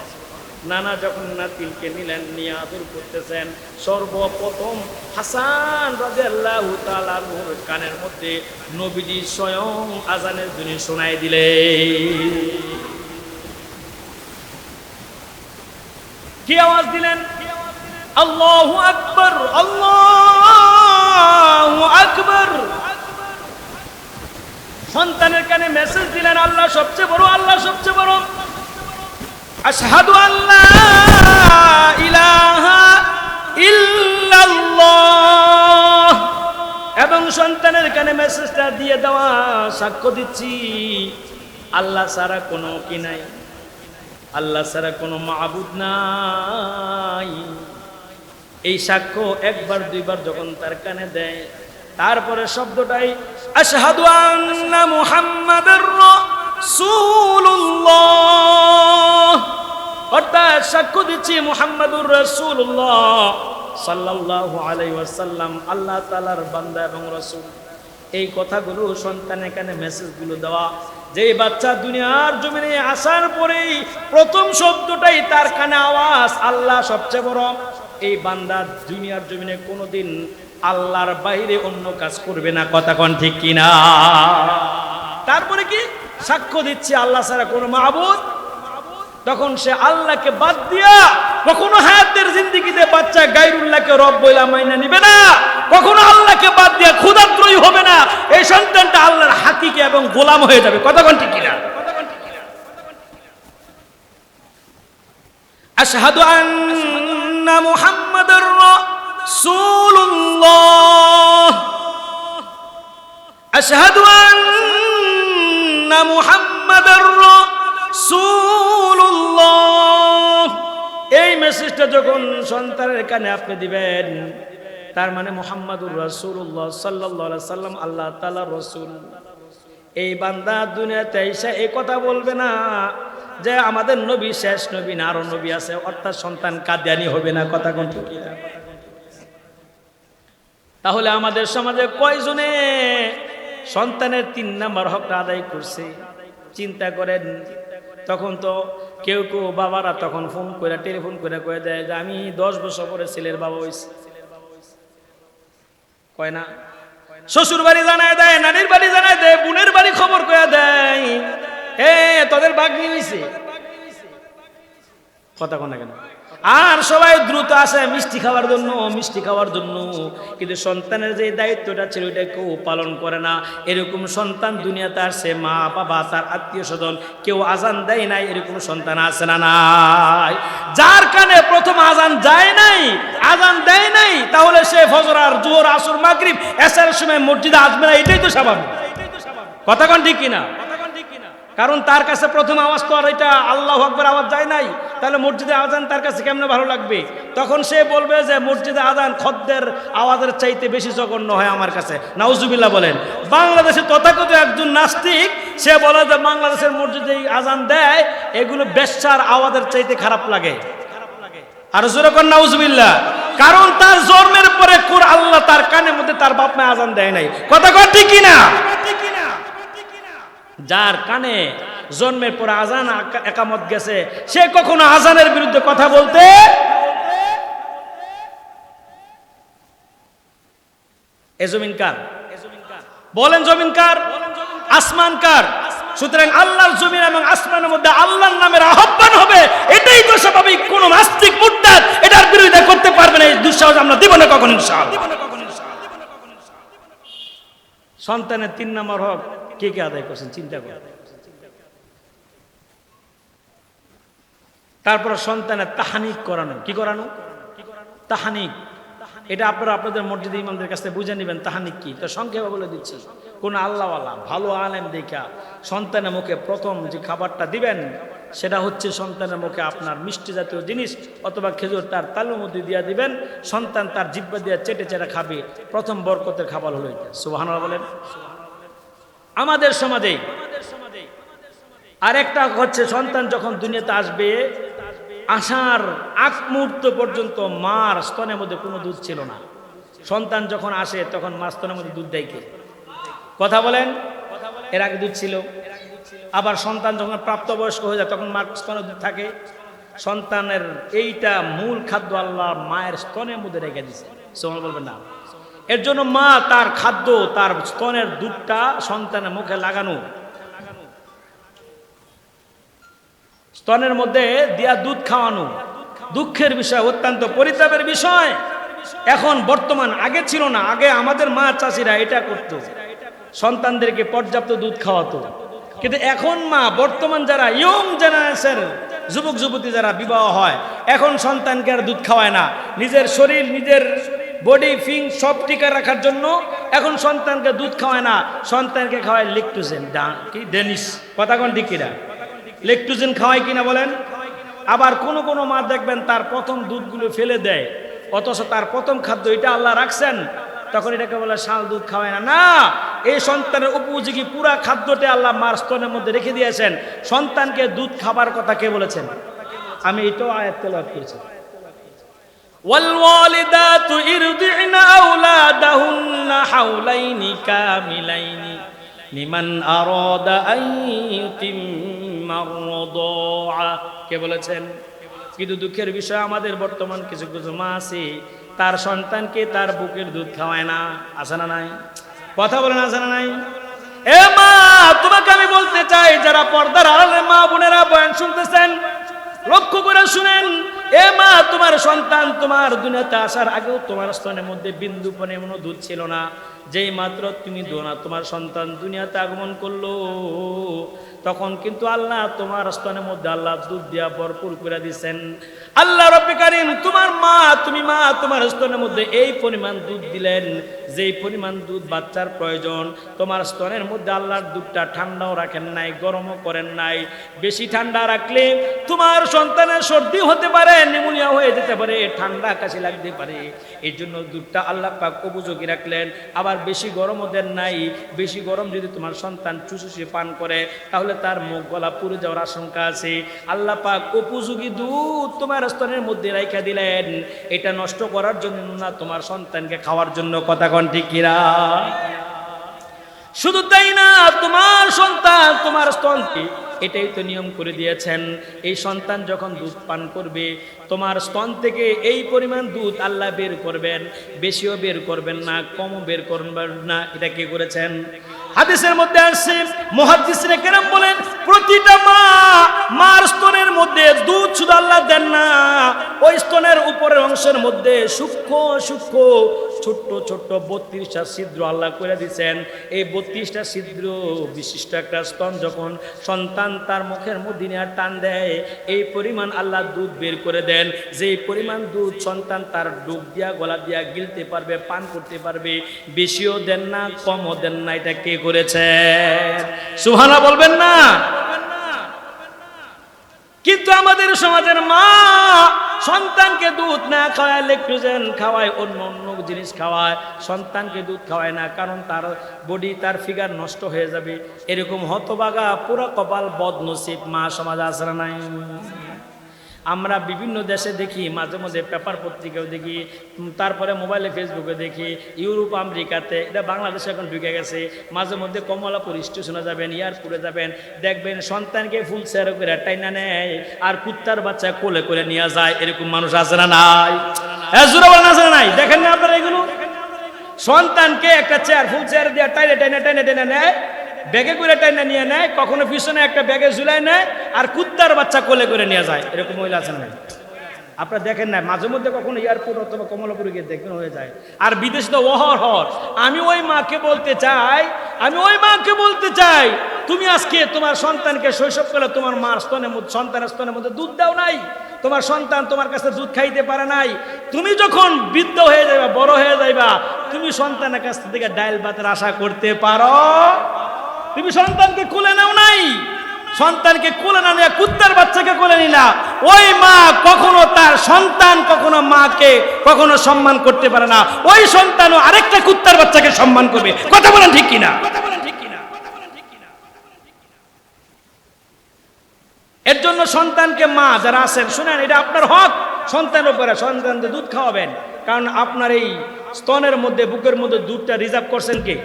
নানা যখন নাতিকে নিলেন, নিয়ে আদর করতেছেন, সর্বপ্রথম হাসান রাদিয়াল্লাহু তাআলা আনহুর কানের মধ্যে নবীজি স্বয়ং আজানের ধ্বনি শোনাই দিলেন। কি আওয়াজ দিলেন? আল্লাহু আকবার, আল্লাহু আকবার। সন্তানের কানে মেসেজ দিলেন, আল্লাহ সবচেয়ে বড়, আল্লাহ সবচেয়ে বড়। আশহাদু আল্লা ইলাহা ইল্লাল্লাহ। এবং সন্তানের কানে মেসেজটা দিয়ে দেওয়া, সাক্ষ্য দিচ্ছি আল্লাহ ছাড়া কোনো কি নাই, আল্লাহ ছাড়া কোনো মাবুদ নাই। এই সাক্ষ্য একবার দুইবার যখন তার কানে দেয়, তারপরে শব্দটাই আশহাদু আন্না মুহাম্মাদুর রাসূলুল্লাহ, অর্থাৎ সাক্ষ্য দিচ্ছি মুহাম্মাদুর রাসূলুল্লাহ সাল্লাল্লাহু আলাইহি ওয়াসাল্লাম আল্লাহ তাআলার বান্দা এবং রাসূল। এই কথাগুলো সন্তানের কানে মেসেজগুলো দেওয়া, যে বাচ্চা দুনিয়ার জমিনে আসার পরেই প্রথম শব্দটাই তার কানে আওয়াজ, আল্লাহ সবচেয়ে বড়। এই বান্দা দুনিয়ার জমিনে কোনোদিন আল্লাহর বাইরে অন্য কাজ করবে না, কথা কোন ঠিক কিনা? তারপরে কি সাক্ষ্য দিচ্ছে আল্লাহ ছাড়া কোনো মাবুদ। তখন সে আল্লাহকে বাদ দিয়া কখনো হায়াতের জিন্দেগিতে বাচ্চা গায়রুল্লাহকে রব বইলা মাইনা নিবে না। কখনো আল্লাহকে বাদ দিয়ে ক্ষুধার্তই হবে না, এই সন্তানটা আল্লাহর হাকিকে এবং গোলাম হয়ে যাবে। কথা কোন ঠিক কিনা? আশহাদু আন্না মুহাম্মাদার রাসূলুল্লাহ, আশহাদু আন্না মুহাম্মাদার রাসূলুল্লাহ। এই মেসেজটা যখন সন্তানের কানে আপনি দিবেন, তার মানে মুহাম্মাদুর রাসূলুল্লাহ সাল্লাল্লাহু আলাইহি সাল্লাম আল্লাহ তাআলার রাসূল। এই বান্দা দুনিয়াতে এসে এই কথা বলবে না যে আমাদের নবী শেষ নবী না, আরো নবী আছে, অর্থাৎ সন্তান কাদিয়ানি হবে না। কথা কোন ঠিক কিনা? তাহলে আমাদের সমাজে কয়জনে সন্তানের 3 নাম্বার হকটা আদায় করছে চিন্তা করেন। তখন তো কেউ কেউ বাবারা তখন ফোন করে টেলিফোন করে কয়ে দেয় যে আমি 10 বছর পরে ছেলের বাবা হইছি, কয় না? শ্বশুর বাড়ি জানায় দেয়, নানির বাড়ি জানায় দেয়, বোনের বাড়ি খবর কয়ে দেয়, তোদের ভাগ্নি হইছে। কথা কোন না কেন? আর সবাই দ্রুত আসে মিষ্টি খাওয়ার জন্য, মিষ্টি খাওয়ার জন্য, কিন্তু সন্তানের যে দায়িত্বটা ছিল ওইটা কেউ পালন করে না। এরকম সন্তান দুনিয়াতে আসছে, মা বাবা তার আত্মীয় স্বজন কেউ আজান দেয় নাই, এরকম সন্তান আছে না নাই? যার কানে প্রথম আজান যায় নাই, আজান দেয় নাই, তাহলে সে ফজর আর জোহর আসর মাগরিব এশার সময় মসজিদে আসবে না, এটাই তো স্বাভাবিক। কথা কোন ঠিক কিনা? কারণ তার কাছে প্রথম আওয়াজ তো আর এটা আল্লাহু আকবার আওয়াজ যায় নাই, তাহলে মসজিদে আজান তার কাছে কেমনে ভালো লাগবে? তখন সে বলবে যে মসজিদে আজান খদ্দের আওয়াজের চাইতে বেশি জঘন্য হয় আমার কাছে। নাউজুবিল্লাহ বলেন। বাংলাদেশে তথাকথিত একজন নাস্তিক সে বলে যে বাংলাদেশের মসজিদে আজান দেয় এগুলো বেশ্যার আওয়াজের চাইতে খারাপ লাগে। আর জোরে কোন নাউজুবিল্লাহ। কারণ তার জন্মের পরে আল্লাহ তার কানের মধ্যে তার বাপ মা আজান দেয় নাই। কথা কয় ঠিক কিনা? যার কানে জন্মের পর আজান একামত গেছে সে কখনো আজানের বিরুদ্ধে কথা বলতে এ জমিন কার? বলেন জমিন কার? আসমান কার? সুতরাং আল্লাহর জমিন এবং আসমানের মধ্যে আল্লাহর নামের আহ্বান হবে, এটাই তো স্বাভাবিক। কোন নাস্তিক মুরতাদ এটার বিরোধিতা করতে পারবে না, এই দুঃসাহস আমরা দিব না কখনো ইনশাআল্লাহ। সন্তানের 3 নম্বর হক কে কে আদায় করছেন চিন্তা করেন। তারপর সন্তানের তাহানিক করানো। কি করানো? তাহানিক। এটা আপনারা আপনাদের মসজিদে ইমামদের কাছে বুঝে নেবেন তাহানিক কি। তো সংক্ষেপে বলে দিচ্ছি, কোন আল্লাহওয়ালা ভালো আলেম দেখা সন্তানের মুখে প্রথম যে খাবারটা দিবেন সেটা হচ্ছে সন্তানের মুখে আপনার মিষ্টি জাতীয় জিনিস অথবা খেজুর তার তালুর মধ্যে দিয়ে দিবেন, সন্তান তার জিহ্বা দিয়ে চেটে চেটে খাবে। প্রথম বরকতের খাবার হলো এটা। সুবহানাল্লাহ বলেন। আমাদের সমাজে আরেকটা হচ্ছে সন্তান যখন দুনিয়াতে আসবে, আসার আগ মুহূর্ত পর্যন্ত মার স্তনের মধ্যে কোনো দুধ ছিল না। সন্তান যখন আসে তখন মার স্তনের মধ্যে দুধ দেয় কে? কথা বলেন। এর আগে দুধ ছিল। আবার সন্তান যখন প্রাপ্তবয়স্ক হয়ে যায় তখন মার স্তনে দুধ থাকে। সন্তানের এইটা মূল খাদ্য আল্লাহ মায়ের স্তনের মধ্যে রেখে দিয়েছে। সুবহানাল্লাহ বলবেন না? এর জন্য মা তার খাদ্য তার স্তনের দুধটা সন্তানের মুখে লাগানো, স্তনের মধ্যে দিয়া দুধ খাওয়ানো দুঃখের বিষয়, অত্যন্ত পরিতাপের বিষয়। এখন বর্তমান, আগে ছিল না, আগে আমাদের মা চাষিরা এটা করত, সন্তানদেরকে পর্যাপ্ত দুধ খাওয়াতো। কিন্তু এখন মা বর্তমান যারা ইয়ং জেনারেশন যুবক যুবতী যারা বিবাহ হয় এখন সন্তানকে আর দুধ খাওয়ায় না। নিজের শরীর নিজের বডি ফিং সব টিকা রাখার জন্য এখন সন্তানকে দুধ খাওয়ায় না, সন্তানকে খাওয়ায় লেকটোজেন কি ডেনিস। কথা কোন ঠিক কিনা? লেকটোজেন খাওয়ায় কিনা বলেন। আবার কোন কোন মা দেখবেন তার প্রথম দুধগুলো ফেলে দেয়, অথচ তার প্রথম খাদ্য এটা আল্লাহ রাখছেন, তখন এটাকে বলে শাল দুধ খাওয়ায় না। না, এই সন্তানের উপযোগী পুরা খাদ্যটা আল্লাহ মার স্তনের মধ্যে রেখে দিয়েছেন। সন্তানকে দুধ খাবার কথা কে বলেছেন? আমি এটাও আয়াত তেলাওয়াত করেছি। والوالدات يرضعن أولادهن حولين كاملين لمن أراد أن يتم الرضاعة কে বলেছেন? কিন্তু দুঃখের বিষয় আমাদের বর্তমান কিছু কিছু মা আছে তার সন্তানকে তার বুকের দুধ খাওয়ায় না। আছে না নাই? কথা বলেন, আছে না নাই? এ মা, তোমাকে আমি বলতে চাই, যারা পর্দার আড়ালে মা বোনেরা বয়ান শুনতেছেন লক্ষ্য করে শুনেন, এ মা, তোমার সন্তান তোমার দুনিয়াতে আসার আগেও তোমার স্তনের মধ্যে বিন্দু পরিমাণও দুধ ছিল না। যেই মাত্র তুমি তোমার সন্তান দুনিয়াতে আগমন করলো, তখন কিন্তু আল্লাহ তোমার স্তনের মধ্যে আল্লাহ দুধ দিয়া ভরপুর করে দিয়েছেন। আল্লাহ রাব্বুল কারীম তোমার মা, তোমার স্তনের মধ্যে এই পরিমাণ দুধ দিলেন, যেই পরিমাণ দুধ বাচ্চার প্রয়োজন। তোমার স্তনের মধ্যে আল্লাহর দুধটা ঠান্ডাও রাখেন নাই, গরমও করেন নাই। বেশি ঠান্ডা রাখলে তোমার সন্তানের সর্দি হতে পারে, নিউমোনিয়া হয়ে যেতে পারে, ঠান্ডা কাশি লাগতে পারে। এই জন্য দুধটা আল্লাহ পাক উপযোগী রাখলেন। আবার বেশি গরমও দেন নাই। বেশি গরম যদি তোমার সন্তান চুষে পান করে, তাহলে তার মুখ গলা পুড়ে যাওয়ার আশঙ্কা আছে। আল্লাহ পাক উপযোগী দুধ তোমার স্তনের মধ্যে রাইখা দিলেন, এটা নষ্ট করার জন্য না, তোমার সন্তানকে খাওয়ার জন্য। কথা কোন ঠিক কিনা? শুধু তাই না, তোমার সন্তান তোমার স্তনকে এটাই তো নিয়ম করে দিয়েছেন, এই সন্তান যখন দুধ পান করবে তোমার স্তন থেকে এই পরিমাণ দুধ আল্লাহ বের করবেন। বেশিও বের করবেন না, কমও বের করবেন না। এটা কে করেছেন? হাদিসের মধ্যে আসছে, মুহাদ্দিসিনে কেরাম বলেন, প্রতিটা মার স্তনের মধ্যে দুধ শুধু আল্লাহ দেন না, ওই স্তনের উপরের অংশের মধ্যে সূক্ষ্ম সূক্ষ্ম ছোট্ট ছোট্ট 32টা ছিদ্র আল্লাহ করে দিয়েছেন। এই 32টা ছিদ্র বিশিষ্ট একটা স্তন যখন সন্তান তার মুখের মধ্যে নিয়ে টান দেয়, এই পরিমাণ আল্লাহ দুধ বের করে দেন। যেই পরিমাণ দুধ সন্তান তার ডুব দিয়া গলা দিয়া গিলতে পারবে, পান করতে পারবে। বেশিও দেন না, কমও দেন না। এটা কে করেছেন? সুবহানাল্লাহ বলবেন না? কিন্তু আমাদের সমাজের মা সন্তানকে দুধ না খাওয়ায়, ল্যাকটোজেন খাওয়ায়, অন্য অন্য জিনিস খাওয়ায়, সন্তানকে দুধ খাওয়ায় না, কারণ তার বডি, তার ফিগার নষ্ট হয়ে যাবে। এরকম হতবাগা পুরো কপাল বদনসিব মা সমাজ আছে না নাই? আমরা বিভিন্ন দেশে দেখি, মাঝে মধ্যে পেপার পত্রিকাও দেখি, তারপরে মোবাইলে ফেসবুকে দেখি, ইউরোপ আমেরিকাতে, এটা বাংলাদেশে এখন ঢুকে গেছে। মাঝে মধ্যে কমলাপুর স্টেশনে যাবেন, এয়ারপোর্টে যাবেন, দেখবেন সন্তানকে ফুল চেয়ার করে টাইনা নেয় আর কুত্তার বাচ্চা কোলে করে নিয়ে যায়। এরকম মানুষ আছে না নাই? আছে না নাই? দেখেন না আপনারা এগুলো? সন্তানকে একটা চেয়ার, ফুল চেয়ার দিয়ে টাইনে টাইনে টাইনে টাইনে নেয়, ব্যাগে করে টাইনা নিয়ে নেয়, কখনো পিছনে একটা ব্যাগে ঝুলাই নেয় আর কুত্তার বাচ্চা কোলে করে নিয়ে যায়। এরকম মহিলা আছেন না? আপনারা দেখেন না? মাঝে মধ্যে কখনো এয়ারপোর্ট অথবা কমলাপুরে গিয়ে দেখবেন হয়ে যায়। আর বিদেশে তো অহরহ। আমি ওই মাকে বলতে চাই, তুমি আজকে তোমার সন্তানকে শৈশবকালে তোমার মার সন্তানের স্তনের মধ্যে দুধ দাও নাই, তোমার সন্তান তোমার কাছে দুধ খাইতে পারে নাই। তুমি যখন বৃদ্ধ হয়ে যাবে, বড় হয়ে যাইবা, তুমি সন্তানের কাছ থেকে ডাইল ভাতের আশা করতে পারো? তুমি সন্তানকে কোলে নাও নাই, সন্তানকে কোলে না নিয়ে কুত্তার বাচ্চাকে কোলে নিলা। ওই মা কখনো তার সন্তান, কখনো মাকে কখনো সম্মান করতে পারে না। ওই সন্তানও আরেকটা কুত্তার বাচ্চাকে সম্মান করবে। কথা বলেন ঠিক কিনা? এর জন্য সন্তানকে মা যারা আছেন শুনেন, এটা আপনার হক। সন্তানের উপরে সন্তানকে দুধ খাওয়াবেন, কারণ আপনার এই স্তনের মধ্যে, বুকের মধ্যে দুধটা রিজার্ভ করছেন কে?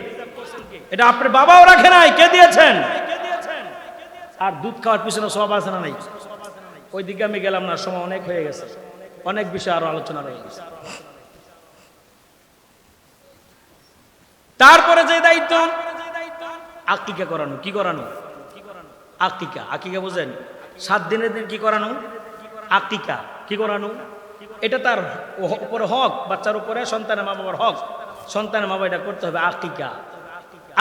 এটা আপনার বাবাও রাখে নাই, কে দিয়েছেন? আর দুধ খাওয়ার পিছনে সব আছে না নাই? ওই দিকে আমি গেলাম না, সময় অনেক হয়ে গেছে, অনেক বিষয় আরো আলোচনা রয়ে গেছে। তারপরে যে দায়িত্ব আকিকা করানো। কি করানো? আকিকা। আকিকা বুঝেন? 7 দিনের দিন কি করানো? আকিকা। কি করানো? এটা তার উপরে হক, বাচ্চার উপরে, সন্তানের মা বাবার হক। সন্তানের মা বাবা এটা করতে হবে। আকিকা,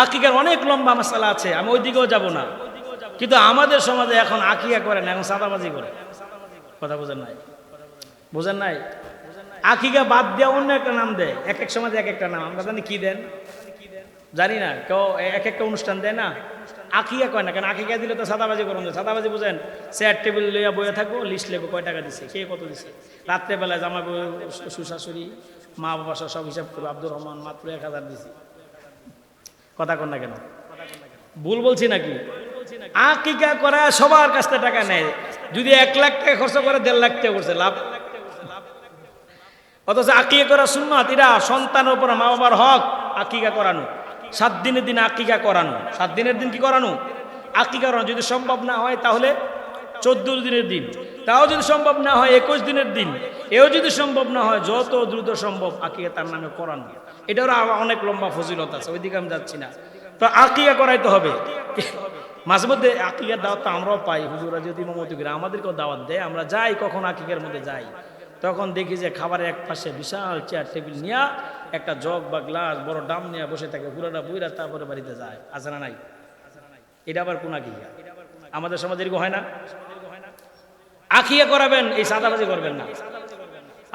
আকিকার অনেক লম্বা মাসালা আছে, আমি ওই দিকেও যাব না। কিন্তু আমাদের সমাজে এখন আকিকা করে না, এখন সাদাবাজি করে। কথা বোঝেন নাই? বোঝেন নাই? আকিকা বাদ দেওয়া অন্য একটা নাম দেয়, এক এক সমাজে এক একটা নাম। আমরা জানি কি দেন, জানি না। কেউ এক একটা অনুষ্ঠান দেয় না, আকিকা কয় না। কেন আকিকা দিলে তো সাদাবাজি করুন। সাদাবাজি বুঝেন? চেয়ার টেবিল লইয়া বইয়া থাকবো, লিস্ট লেবো কয় টাকা দিছে, কে কত দিছে। রাত্রেবেলায় জামা শ্বশুরশাশুড়ি মা বাবা সব হিসাব করবো, আব্দুর রহমান মাত্র 1000 দিছি। কথা কন না কেন? ভুল বলছি নাকি? আকিকা করা সবার কাছ থেকে টাকা নেয়। যদি 1 লাখ টাকা খরচ করে 1.5 লাখ টাকা করছে লাভ। অথচ আকিকা করা সুন্নাত, এটা সন্তানের উপর মা বাবার হক। আকিকা করানো 7 দিনের দিন আকিকা করানো। 7 দিনের দিন কি করানো? আকিকা করানো। যদি সম্ভব না হয় তাহলে 14 দিনের দিন, তাও যদি সম্ভব না হয় 21 দিনের দিন, এও যদি সম্ভব না হয় যত দ্রুত সম্ভব আকিকা তার নামে করানো। এটারও অনেক লম্বা ফজিলত আছে, ওইদিকে আমি যাচ্ছি না। তো আকিকা করাইতে হবে। মাঝে মধ্যে আকিকার দাওয়াত তো আমরাও পাই, হুজুরা যদি ইমামতি করে আমাদেরকেও দাওয়াত দেয়, আমরা যাই, কখন আকিকার মধ্যে যাই, তখন দেখি যে খাবারের এক পাশে বিশাল চেয়ার টেবিল নিয়ে একটা জগ বা গ্লাস বড় ডাম নিয়ে বসে থাকে, পুরোটা বইরা তারপরে বাড়িতে যায়। আছে না নাই? এটা আবার কোন আকিকা? আমাদের সমাজে এরকম হয় না? আকিকা করাবেন, এই সাদাবাজি করবেন না।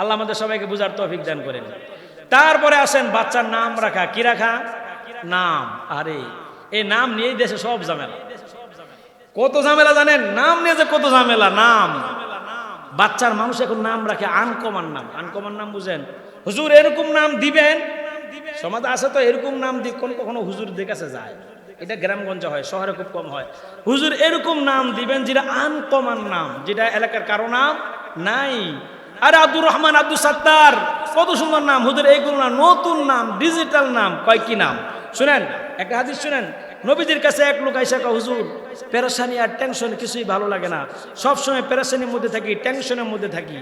আল্লাহ আমাদের সবাইকে বুঝার তৌফিক দান করেন। তারপরে আসেন বাচ্চার নাম রাখা। কি রাখা? নাম। আরে এই নাম নিয়েই দেশে সব ঝামেলা। কত ঝামেলা জানেন? নাম নিয়ে যে কত ঝামেলা। নাম, বাচ্চার মানুষ এখন নাম রাখে আনকমন নাম। আনকমন নাম বুঝেন? হুজুর এরকম নাম দিবেন, সমাজে আছে তো এরকম নাম দি, কখনো হুজুরদের কাছে যায়, এটা গ্রামগঞ্জে হয়, শহরে খুব কম হয়। হুজুর এরকম নাম দিবেন যেটা আনকমন নাম, যেটা এলাকার কারো নাম নাই। আরে আব্দুর রহমান, আব্দুল সাত্তার, কত সুন্দর নাম। হুজুর এইগুলো না, নতুন নাম, ডিজিটাল নাম। কয় কি নাম? শুনেন একটা হাদিস শুনেন। নবীজির কাছে এক লোক আইসা কয়, হুজুর পেরেশানি আর টেনশন কিছুই ভালো লাগে না, সবসময় পেরেশানির মধ্যে থাকি, টেনশনের মধ্যে থাকি।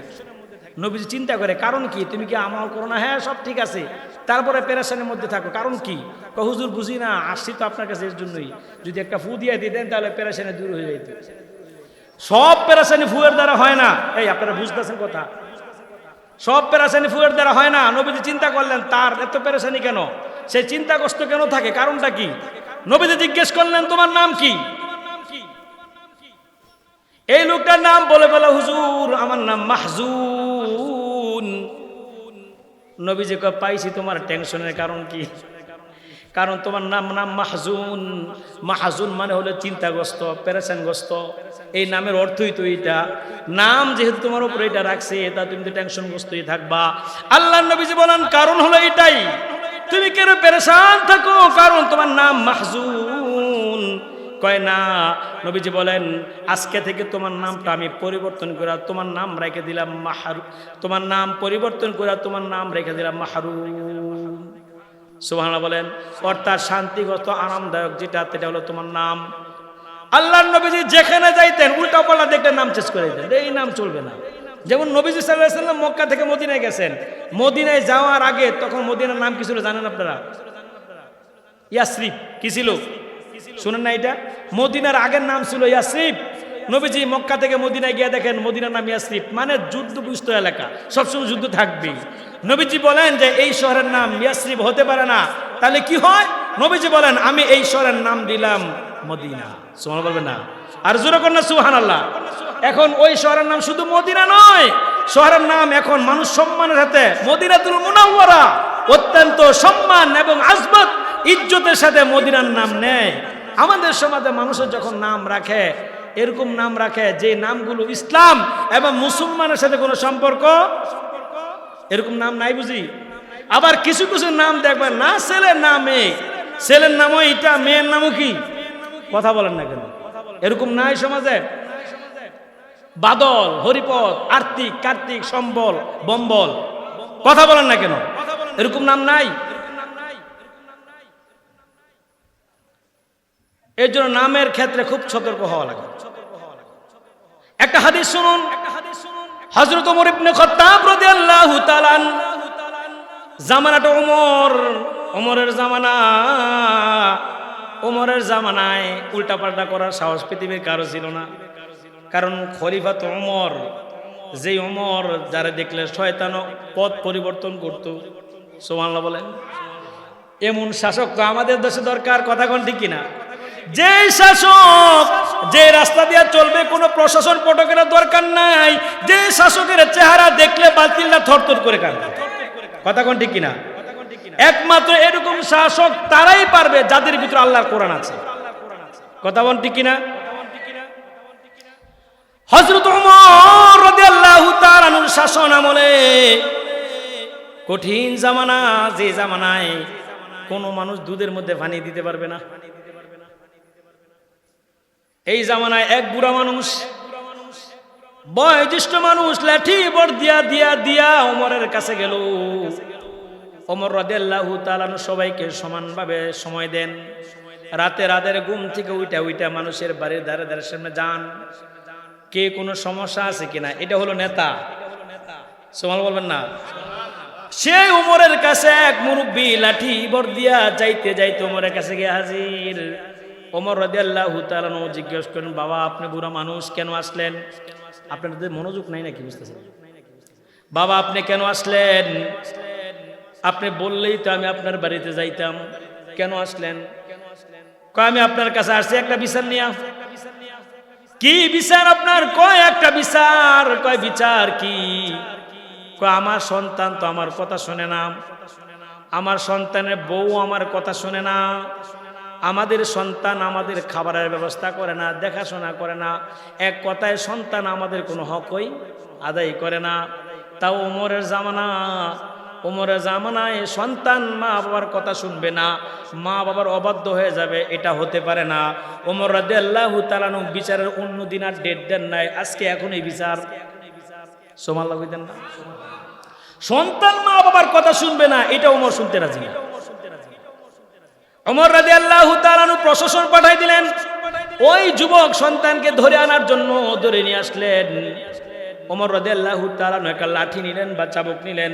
নবীজি চিন্তা করে, কারণ কি? তুমি কি আমল করো না? হ্যাঁ সব ঠিক আছে, তারপরে পেরেশানির মধ্যে থাকো, কারণ কি? কয় হুজুর বুঝি না, আসছি তো আপনার কাছে এর জন্যই, যদি একটা ফু দিয়ে দিতেন তাহলে পেরেশানি দূর হয়ে যেত। সব পেরেশানি ফুয়ের দ্বারা হয় না। এই আপনারা বুঝতেছেন কথা? সব পেরেশানি ফুয়ের দ্বারা হয় না। নবীজি চিন্তা করলেন, তার এত পেরেশানি কেন, সে চিন্তাগ্রস্ত কেন থাকে, কারণটা কি? নবীজি জিজ্ঞেস করলেন, তোমার নাম কি? এই লোকটার নাম বলে বলে, হুজুর আমার নাম মাহজুন। নবীজি কয়, পাইছি, তোমার টেনশনের কারণ কি? কারণ তোমার নাম মাহজুন। মাহজুন মানে হলো চিন্তাগ্রস্ত, পেরেশানগ্রস্ত। এই নামের অর্থই তো এইটা। নাম যেহেতু তোমার উপরে এটা রাখছে, তা তুমি তো টেনশনগ্রস্তই থাকবা। আল্লাহর নবীজি বলেন, কারণ হলো এটাই, তুমি কেন পেরেশান থাকো? কারণ তোমার নাম মাহজুন। কয় না, নবীজি বলেন, আজকে থেকে তোমার নামটা আমি পরিবর্তন করে তোমার নাম রেখে দিলাম মাহরু, তোমার নাম পরিবর্তন করে তোমার নাম রেখে দিলাম মাহরুম। সুবহানাল্লাহ বলেন। অর্থাৎ শান্তিগত, আরামদায়ক যেটা, সেটা হলো তোমার নাম। আল্লাহর নবীজি যেখানে যাইতেন উল্টা পাল্টা দেখলে নাম চেঞ্জ করে দিতেন, এই নাম চলবে না। যেমন নবীজি সাল্লাল্লাহু আলাইহি ওয়াসাল্লাম মক্কা থেকে মদিনায় গেছেন, মদিনায় যাওয়ার আগে তখন মদিনার নাম কি ছিল জানেন আপনারা? ইয়াসরিব। কি ছিল? শুনেন না এটা? মদিনার আগের নাম ছিল ইয়াসরিব। নবীজি মক্কা থেকে মদিনায় গিয়ে দেখেন মদিনার নাম ইয়াসরিব, মানে যুদ্ধগ্রস্ত এলাকা, সবসময় যুদ্ধ থাকবে। নবীজি বলেন যে এই শহরের নাম ইয়াসরিব হতে পারে না, তাহলে কি হয়? নবীজি বলেন, আমি এই শহরের নাম দিলাম মদিনা। সুবহানাল্লাহ বলবেন না? আর জোরে করেন না সুবহানাল্লাহ। এখন ওই শহরের নাম শুধু মদিনা নয়, শহরের নাম এখন মানুষ সম্মানের সাথে মদিনাতুল মুনাওয়ারা, অত্যন্ত সম্মান এবং আজমত ইজ্জতের সাথে মদিনার নাম নেয়। আমাদের সমাজে মানুষের যখন নাম রাখে, এরকম নাম রাখে যে নামগুলো ইসলাম এবং মুসলমানের সাথে কোনো সম্পর্ক, এরকম নাম নাই বুঝি। আবার কিছু কিছু নাম দেখবেন না, ছেলের নাম মেয়ে, ছেলের নামও এটা, মেয়ের নামও কি? কথা বলেন না কেন? এরকম নাই সমাজে? বাদল, হরিপদ, আর্তিক, কার্তিক, সম্বল, বম্বল, কথা বলেন না কেন? এরকম নাম নাই? এর জন্য নামের ক্ষেত্রে খুব সতর্ক হওয়া লাগে। একটা হাদিস শুনুন, হযরত ওমর ইবনে খাত্তাব রাদিয়াল্লাহু তাআলা জামানাটা ওমরের জামানায় উল্টাপাল্টা করার সাহস পৃথিবীর কারো ছিল না। কারণ খলিফা তো ওমর, যে ওমর যারা দেখলে শয়তান পথ পরিবর্তন করত। সুবহানাল্লাহ বলেন। এমন শাসক তো আমাদের দেশে দরকার, কথা কোন ঠিক কিনা? যে শাসক যে রাস্তা দিয়ে চলবে, কোনো প্রশাসন পটকের দরকার নাই, যে শাসকের চেহারা দেখলে বাতিলটা থরথর করে কাঁপে, কথা কোন ঠিক কিনা? একমাত্র এরকম শাসক তারাই পারবে যাদের ভিতরে আল্লাহর কোরআন আছে, কথা বল ঠিক কিনা? হযরত ওমর রাদিয়াল্লাহু তাআলা আনহুর শাসন আমলে কঠিন জামানা, যে জামানায় কোনো মানুষ দুধের মধ্যে পানি দিতে পারবে না, এই জামানায় এক বুড়া মানুষ, বয়োজ্যেষ্ঠ মানুষ লাঠি বর দিয়া দিয়া দিয়া ওমরের কাছে গেল। ওমর রাদিয়াল্লাহু তাআলা সবাইকে সমানভাবে সময় দেন। রাতে রাতের ঘুম থেকে উইটা মানুষের বাড়ির ধারে ধারে সামনে যান, কে কোনো সমস্যা আছে কিনা। এটা হলো নেতা, সুবহানাল্লাহ বলবেন না? সে ওমরের কাছে এক মুরব্বী লাঠি বর দিয়া যাইতে যাইতে ওমরের কাছে গিয়ে হাজির। ওমর রাদিয়াল্লাহু তাআলা আনহু জিজ্ঞেস করেন, বাবা আপনি বুড়া মানুষ কেন আসলেন? আপনাদের মনোযোগ নাই নাকি বুঝতেছেন? বাবা আপনি কেন আসলেন? আপনি বললেই তো আমি আপনার বাড়িতে যাইতাম, কেন আসলেন? কয় আমি আপনার কাছে আসছি একটা বিচার নিয়ে। কি বিচার আপনার? কয় একটা বিচার। কয় বিচার কি? কয় আমার সন্তান তো আমার কথা শোনে না, আমার সন্তানের বউ আমার কথা শোনে না, আমাদের সন্তান আমাদের খাবারের ব্যবস্থা করে না, দেখাশোনা করে না, এক কথায় সন্তান আমাদের কোনো হকই আদায় করে না। তাও ওমরের জামানা, ওমরের জামানায় সন্তান মা বাবার কথা শুনবে না, মা বাবার অবাধ্য হয়ে যাবে, এটা হতে পারে না। ওমর রাদিয়াল্লাহু তাআলা আনহু বিচারের অন্য দিন আর ডেট দেন নাই, আজকে এখন এই বিচার। সুবহানাল্লাহ কইতেন না? সন্তান মা বাবার কথা শুনবে না, এটা ওমর শুনতে রাজি না। ওমর রাদিয়াল্লাহু তাআলা আনহু প্রশাসন পাঠাই দিলেন, ওই যুবক সন্তানকে ধরে আনার জন্য ধরে নিয়ে আসলেন। ওমর রাদিয়াল্লাহু তাআলা আনহু একটা লাঠি নিলেন বা চাবুক নিলেন,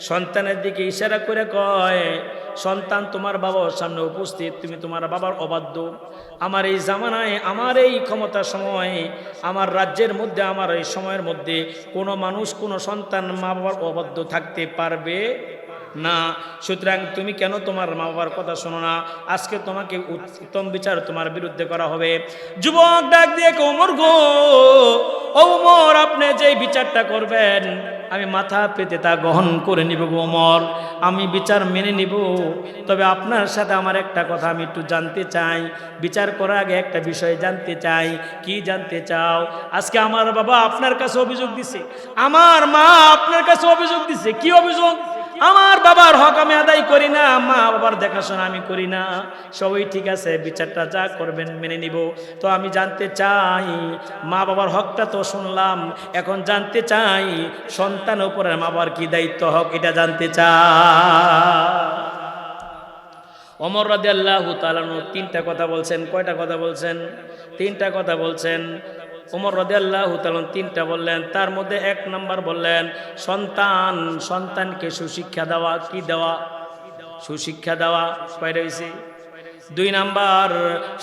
সন্তানের দিকে ইশারা করে কয়, সন্তান তোমার বাবার সামনে উপস্থিত, তুমি তোমার বাবার অবাধ্য। আমার এই জামানায়, আমার এই ক্ষমতার সময়, আমার রাজ্যের মধ্যে, আমার এই সময়ের মধ্যে কোনো মানুষ, কোনো সন্তান মা বাবার অবাধ্য থাকতে পারবে না। সুতরাং তুমি কেন তোমার মা বাবার কথা শোনো না? আজকে তোমাকে উত্তম বিচার তোমার বিরুদ্ধে করা হবে। যুবক ডাক দিয়ে ওমর গো, ওমর আপনি যে বিচারটা করবেন আমি মাথা পেতে তা গ্রহণ করে নিব গো ওমর, আমি বিচার মেনে নিব। তবে আপনার সাথে আমার একটা কথা আমি একটু জানতে চাই, বিচার করার আগে একটা বিষয় জানতে চাই। কি জানতে চাও? আজকে আমার বাবা আপনার কাছে অভিযোগ দিছে, আমার মা আপনার কাছে অভিযোগ দিছে। কি অভিযোগ? আমার বাবার হক আমি আদায় করি না, মা বাবার দেখাশোনা আমি করি না। সবই ঠিক আছে, বিচারটা যা করবেন মেনে নিব। তো আমি জানতে চাই, মা বাবার হকটা তো শুনলাম, এখন জানতে চাই সন্তানের উপরে মা বাবার কি দায়িত্ব, হক এটা জানতে চাই। ওমর রাদিয়াল্লাহু তাআলা তিনটা কথা বলছেন। কয়টা কথা বলছেন? তিনটা কথা বলছেন। ওমর রাদিয়াল্লাহু তাআলা তিনটা বললেন, তার মধ্যে এক নাম্বার বললেন সন্তানকে সুশিক্ষা দেওয়া। কি দেওয়া? সুশিক্ষা দেওয়া। কয়টা হয়েছে? 2 নাম্বার,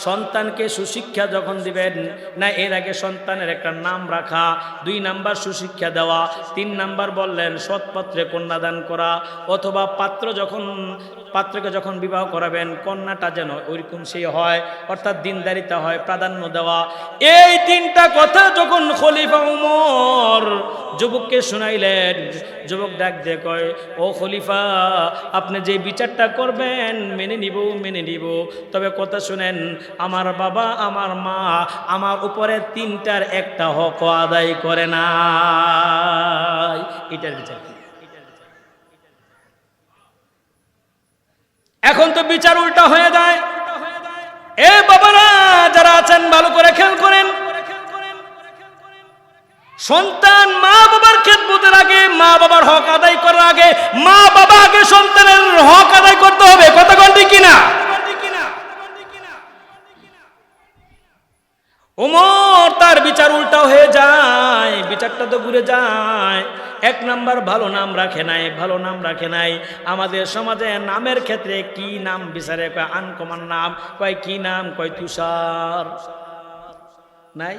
সন্তানকে সুশিক্ষা যখন দিবেন না এর আগে সন্তানের একটা নাম রাখা। 2 নাম্বার সুশিক্ষা দেওয়া। 3 নাম্বার বললেন সৎপাত্রে কন্যাদান করা, অথবা পাত্রকে যখন বিবাহ করাবেন কন্যাটা যেন ওইরকম সেই হয়, অর্থাৎ দিনদারিতা হয়, প্রাধান্য দেওয়া। এই 3টা কথা যখন খলিফা উমর যুবককে শুনাইলেন, যুবক ডাক দিয়ে কয়, ও খলিফা আপনি যে বিচারটা করবেন মেনে নিব, তবে কথা শুনেন, আমার বাবা আমার মা আমার উপরে 3টার একটা হক আদায় করে না। এটার বিচার কি? এখন তো বিচার উল্টা হয়ে যায়। এ বাবারা যারা আছেন ভালো করে খেয়াল করেন, সন্তান মা বাবার খেদমতের আগে, মা বাবার হক আদায় করার আগে, মা বাবা আগে সন্তানের হক আদায় করতে হবে। কথা কোন ঠিক কিনা? ওমর তার বিচার উল্টা হয়ে যায়, বিচারটা তো ঘুরে যায়। 1 নাম্বার ভালো নাম রাখে নাই। আমাদের সমাজে নামের ক্ষেত্রে কি নাম বিচারে? কয় আনকমন নাম। কয় কি নাম? কয় তুষার। নাই?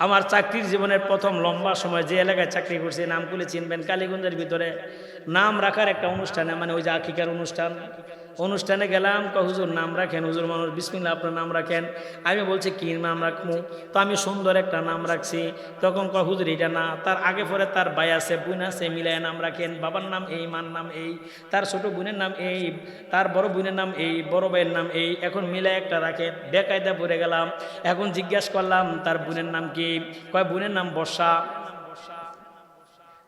আমার চাকরির জীবনের প্রথম লম্বা সময় যে এলাকায় চাকরি করছি, নামগুলি চিনবেন, কালীগঞ্জের ভিতরে নাম রাখার একটা অনুষ্ঠানে, মানে ওই যে আকিকার অনুষ্ঠানে গেলাম। হুজুর নাম রাখেন। হুজুর মানুষ বিসমিল্লাহ আপনার নাম রাখেন। আমি বলছি কি নাম রাখবো? তো আমি সুন্দর একটা নাম রাখছি। তখন হুজুর এটা না, তার আগে পরে তার ভাই আছে, বোন আছে, মিলায় নাম রাখেন। বাবার নাম এই, মার নাম এই, তার ছোট বোনের নাম এই, তার বড় বোনের নাম এই, বড় ভাইয়ের নাম এই, এখন মিলায় একটা রাখেন। বেকায়দা পড়ে গেলাম। এখন জিজ্ঞাসা করলাম তার বোনের নাম কি? কয় বোনের নাম বর্ষা।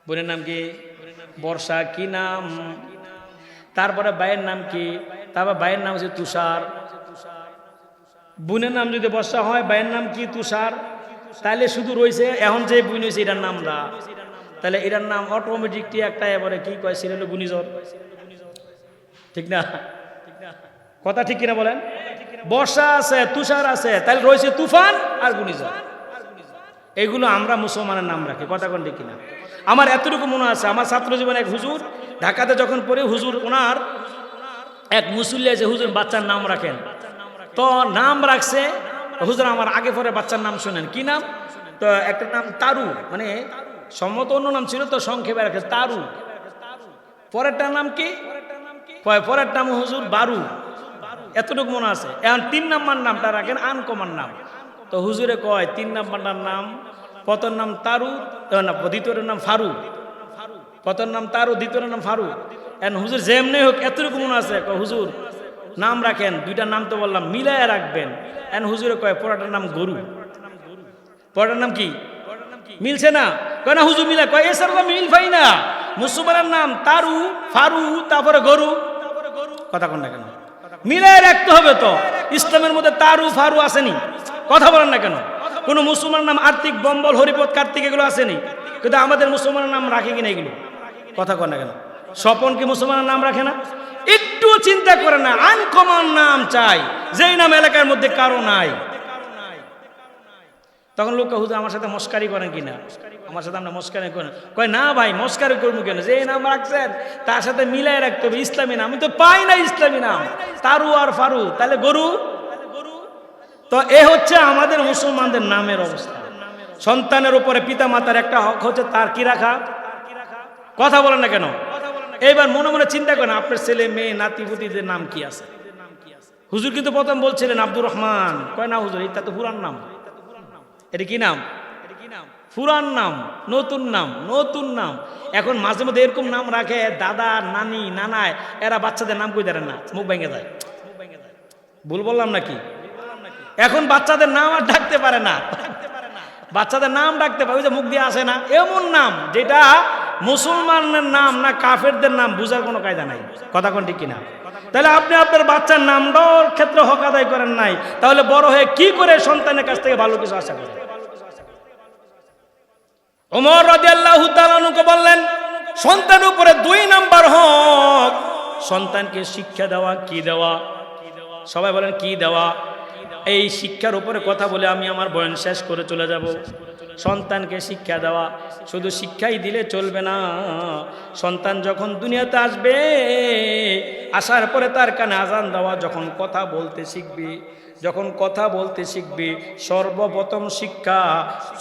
বোনের নাম কি? বর্ষা। কি নাম? তারপরে ভাইয়ের নাম কি? তারপর ভাইয়ের নাম হচ্ছে তুষার। বোনের নাম যদি বর্ষা হয়, ভাইয়ের নাম কি? তুষার। তাহলে শুধু রয়েছে এখন যে বোন হয়েছে এটার নামরা, তাহলে এটার নাম অটোমেটিকটি একটা এবারে কি কয় ছিল গুণিজর। ঠিক না? কথা ঠিক কিনা বলেন? বর্ষা আছে, তুষার আছে, তাহলে রয়েছে তুফান আর গুণিজর। এইগুলো আমরা মুসলমানের নাম রাখি। কথা কোন ঠিক কিনা? আমার এতটুকু মনে আছে, আমার ছাত্র জীবনে এক হুজুর ঢাকাতে যখন পড়ে, হুজুর ওনার এক মুসল্লি আছে, হুজুর বাচ্চার নাম রাখেন। তো নাম রাখছে হুজুর আমার আগে পরে বাচ্চার নাম শুনেন কি নাম তো একটা নাম তারু মানে সম্মত অন্য নাম ছিল তো সংক্ষেপে রাখে তারু পরেরটার নাম কি পরের নাম হুজুর বারু এতটুকু মনে আছে এখন 3 নাম্বার নামটা রাখেন আনকমন নাম তো হুজুরে কয় 3 নাম্বারটার নাম প্রথম নাম তারু না দ্বিতীয়টার নাম ফারু প্রথম নাম তারু দ্বিতীয়টার নাম ফারু এখন হুজুর যেমনি হোক এতটুকু মনে আছে হুজুর নাম রাখেন 2টা নাম তো বললাম মিলায় রাখবেন এখন হুজুরে কয় পরেরটার নাম গরু পরেরটার নাম কি মিলছে না কয় না হুজুর মিলা কয় এসব মিল পাই না মুসলমানের নাম তারু ফারু তারপরে গরু কথা কোন না কেন মিলায় রাখতে হবে তো ইসলামের মধ্যে তারু ফারু আসেনি কথা বলেন না কেন কোন মুসলমানের নাম আর্থিক বম্বল হরিপদ কার্তিক এগুলো আসেনি কিন্তু আমাদের মুসলমানের নাম রাখে কিনা এগুলো কথা কোন না কেন স্বপন কি মুসলমানের নাম রাখে না একটু চিন্তা করে না আনকমন নাম চাই যেই নাম এলাকার মধ্যে কারো নাই তখন লোক হুজুর আমার সাথে মস্কারি করেন কিনা আমার সাথে আমরা মস্কারি করেন কয় না ভাই মস্কারি করবো কেন যে নাম রাখছেন তার সাথে মিলাই রাখতে হবে ইসলামী নাম আমি তো পাই না ইসলামী নাম তারু আর ফারু তাহলে গরু তো এ হচ্ছে আমাদের মুসলমানদের নামের অবস্থা সন্তানের উপরে পিতা মাতার একটা হক হচ্ছে তার কি রাখা কথা বলেন না কেন এইবার মনে মনে চিন্তা করেন আপনার ছেলে মেয়ে নাতি পুতিদের নাম কি আছে হুজুর কিন্তু প্রথম বলছিলেন আব্দুর রহমান কয় না হুজুর এটা তো পুরান নাম এটা কি নাম পুরান নাম নতুন নাম এখন মাঝে মধ্যে এরকম নাম রাখে দাদা নানি নানায় এরা বাচ্চাদের নাম কই দেন না মুখ ভেঙে যায় ভুল বললাম নাকি এখন বাচ্চাদের নাম আর ডাকতে পারে না বাচ্চাদের নাম ডাকতে পারে ওই যে মুখ দিয়ে আসে না এমন নাম যেটা মুসলমানের নাম না কাফেরদের নাম বুঝার কোনো কায়দা নাই কথা কোন ঠিক কিনা তাহলে আপনি আপনার বাচ্চার নামটার ক্ষেত্রে হক আদায় করেন নাই তাহলে বড় হয়ে কি করে সন্তানের কাছ থেকে ভালো কিছু আশা করেন ওমর রাদিয়াল্লাহু তাআলা আনহুকে বললেন সন্তানের উপরে 2 নাম্বার হক সন্তানকে শিক্ষা দেওয়া কি দেওয়া সবাই বলেন কি দেওয়া এই শিক্ষার উপরে কথা বলে আমি আমার বয়ান শেষ করে চলে যাব সন্তানকে শিক্ষা দেওয়া শুধু শিক্ষাই দিলে চলবে না সন্তান যখন দুনিয়াতে আসবে আসার পরে তার কানে আজান দেওয়া যখন কথা বলতে শিখবে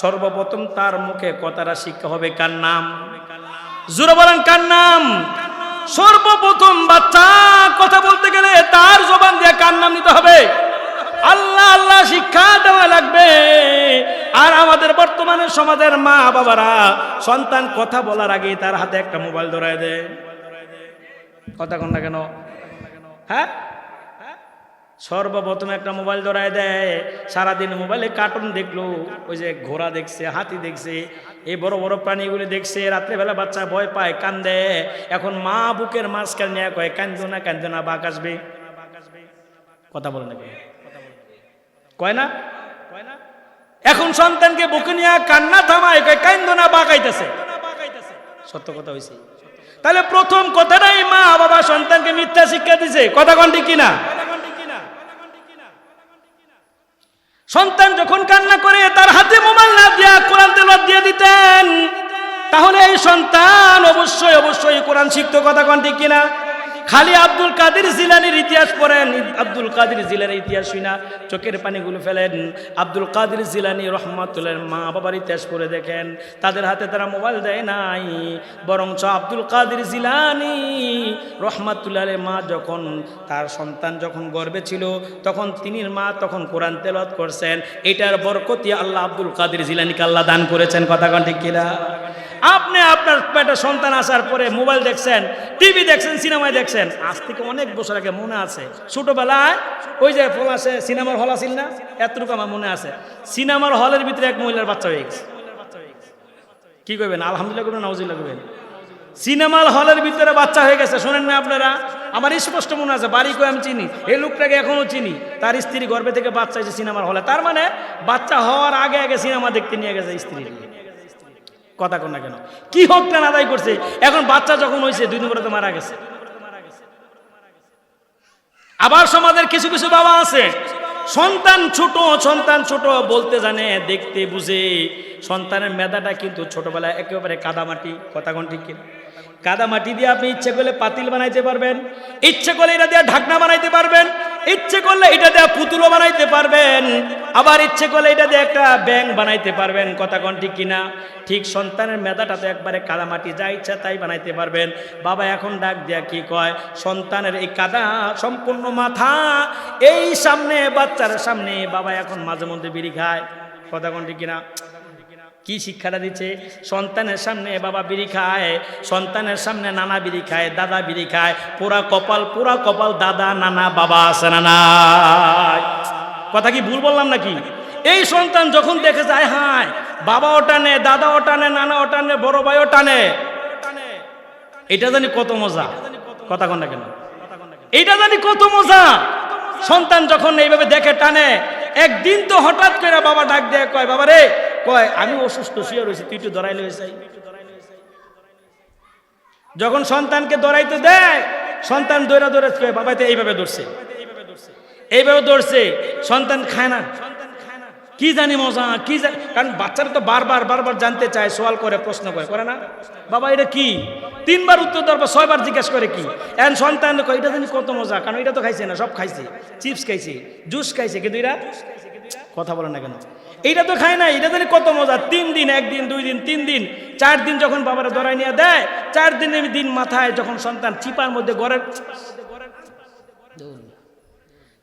সর্বপ্রথম তার মুখে কথাটা শিক্ষা হবে কার নাম জোরে বলেন কার নাম সর্বপ্রথম বাচ্চা কথা বলতে গেলে তার জবান দিয়ে কার নাম নিতে হবে আল্লাহ আল্লাহ শিক্ষা দেওয়া লাগবে আর আমাদের বর্তমানে সমাজের মা বাবারা সন্তান কথা বলার আগে তার হাতে একটা মোবাইল ধরায় দেয় কথা কোন না কেন হ্যাঁ সর্বপ্রথম একটা মোবাইল ধরায় দেয় সারাদিন মোবাইলে কার্টুন দেখলো ওই যে ঘোড়া দেখছে হাতি দেখছে এই বড় বড় প্রাণীগুলি দেখছে রাত্রেবেলা বাচ্চা ভয় পায় কান্দে এখন মা বুকের মাঝখানে নিয়ে কয় কান্দো না বাঘ আসবে কথা বলে না কয় না এখন সন্তানকে বুকে নিয়ে কান্না থামায় কয় কান্দো না বাঘ আইতেছে সত্য কথা হইছে তাহলে প্রথম কথাটাই মা বাবা সন্তানকে মিথ্যা শিক্ষা দিছে কথা কোন ঠিক কিনা সন্তান যখন কান্না করে তার হাতে মোবাইল না দিয়া কোরআন তেলাওয়াত দিয়ে দিতেন তাহলে এই সন্তান অবশ্যই কোরআন শিখতো কথা কোন ঠিক কিনা খালি আব্দুল কাদের জিলানীর ইতিহাস পড়েন আব্দুল কাদের জিলানীর ইতিহাস শুনা চোখের পানিগুলো ফেলেন আব্দুল কাদের জিলানী রহমাতুল্লাহ মা বাবার ইতিহাস পড়ে দেখেন তাদের হাতে তারা মোবাইল দেয় নাই বরঞ্চ আব্দুল কাদের জিলানী রহমাতুল্লাহ মা যখন তার সন্তান যখন গর্ভে ছিল তখন তিনির মা তখন কোরআন তেলাওয়াত করছেন এটার বরকতি আল্লাহ আব্দুল কাদের জিলানীকে আল্লাহ দান করেছেন কথা কোন ঠিক কিনা আপনি আপনার পেটে সন্তান আসার পরে মোবাইল দেখছেন টিভি দেখছেন সিনেমায় দেখছেন আজ থেকে অনেক বছর আগে মনে আছে ছোটবেলায় ওই যে ফল আছে সিনেমার হল আছিল না এতটুকু আমার মনে আছে সিনেমার হলের ভিতরে এক মহিলার বাচ্চা হয়ে গেছে কি করবেন আলহামদুলিল্লাহ করবেন নাউজুবিল্লাহ করবেন সিনেমার হলের ভিতরে বাচ্চা হয়ে গেছে শোনেন না আপনারা আমার স্পষ্ট মনে আছে বাড়ি কই আমি চিনি এই লোকটাকে এখনো চিনি তার স্ত্রী গর্ভে থেকে বাচ্চা হয়েছে সিনেমার হলে তার মানে বাচ্চা হওয়ার আগে আগে সিনেমা দেখতে নিয়ে গেছে স্ত্রী কথা কোন না কেন কি হকটা আদায় করছে এখন বাচ্চা যখন হয়েছে 2 দিন পরে তো মারা গেছে আবার সমাজের কিছু কিছু বাবা আছে সন্তান ছোট বলতে জানে দেখতে বুঝে সন্তানের মেধাটা কিন্তু ছোটবেলায় একেবারে কাদামাটি কথা কোন ঠিক কিনা কাদা মাটি দিয়ে আপনি ইচ্ছে করলে পাতিল বানাইতে পারবেন, ইচ্ছে করলে এটা দিয়ে ঢাকনা বানাইতে পারবেন, ইচ্ছে করলে এটা দিয়ে পুতুলও বানাইতে পারবেন, আবার ইচ্ছে করলে এটা দিয়ে একটা ব্যাঙ বানাইতে পারবেন। কথা কোন ঠিক কিনা? ঠিক সন্তানের মেধাটা তো একবারে কাদা মাটি, যা ইচ্ছা তাই বানাইতে পারবেন। বাবা এখন ডাক দিয়া কি কয়, সন্তানের এই কাদা সম্পূর্ণ মাথা এই সামনে বাচ্চার সামনে বাবা এখন মাঝে মধ্যে বিড়ি খায়। কথা কোন ঠিক কিনা? কি শিক্ষাটা দিচ্ছে? সন্তানের সামনে বাবা বিড়ি খায়, সন্তানের সামনে নানা বিড়ি খায়, দাদা বিড়ি খায়। পুরা কপাল দাদা নানা বাবা আছে না নাই? কথা কি ভুল বললাম নাকি? এই সন্তান যখন দেখে যায় হায় বাবাও টানে, দাদাও টানে, নানাও টানে, বড় ভাইও টানে, এটা জানি কত মজা। কথা কন না কেন? এটা জানি কত মজা। সন্তান যখন এইভাবে দেখে টানে, একদিন তো হঠাৎ করে বাবা ডাক দেয়, কয় বাবা রে, কয় আমি অসুস্থ শুয়ে রয়েছি, তুই একটু ধরাইলে হয়েছে। যখন সন্তানকে ধরাইতে দেয়, সন্তান দৌড়া দৌড়ে বাবা তো এইভাবে ধরছে, এইভাবে ধরছে, সন্তান খায় না। কি জানি মজা, কি জানি, কারণ বাচ্চারা তো বারবার জানতে চায়, সওয়াল করে, প্রশ্ন করে না? বাবা এটা কি? 3 বার উত্তর দেওয়ার পর 6 বার জিজ্ঞাসা করে কি। এখন সন্তান কয় এটা জানি কত মজা, কারণ এটা তো খাইছে না, সব খাইছে, চিপস খাইছে, জুস খাইছে, কিন্তু এরা কথা বলে না কেন? এইটা তো খায় না, এটা জানি কত মজা। 3 দিন, 1 দিন, 2 দিন, 3 দিন, 4 দিন যখন বাবারা ধরাই নিয়ে দেয়, 4 দিনের দিন মাথায় যখন সন্তান চিপার মধ্যে ঘরের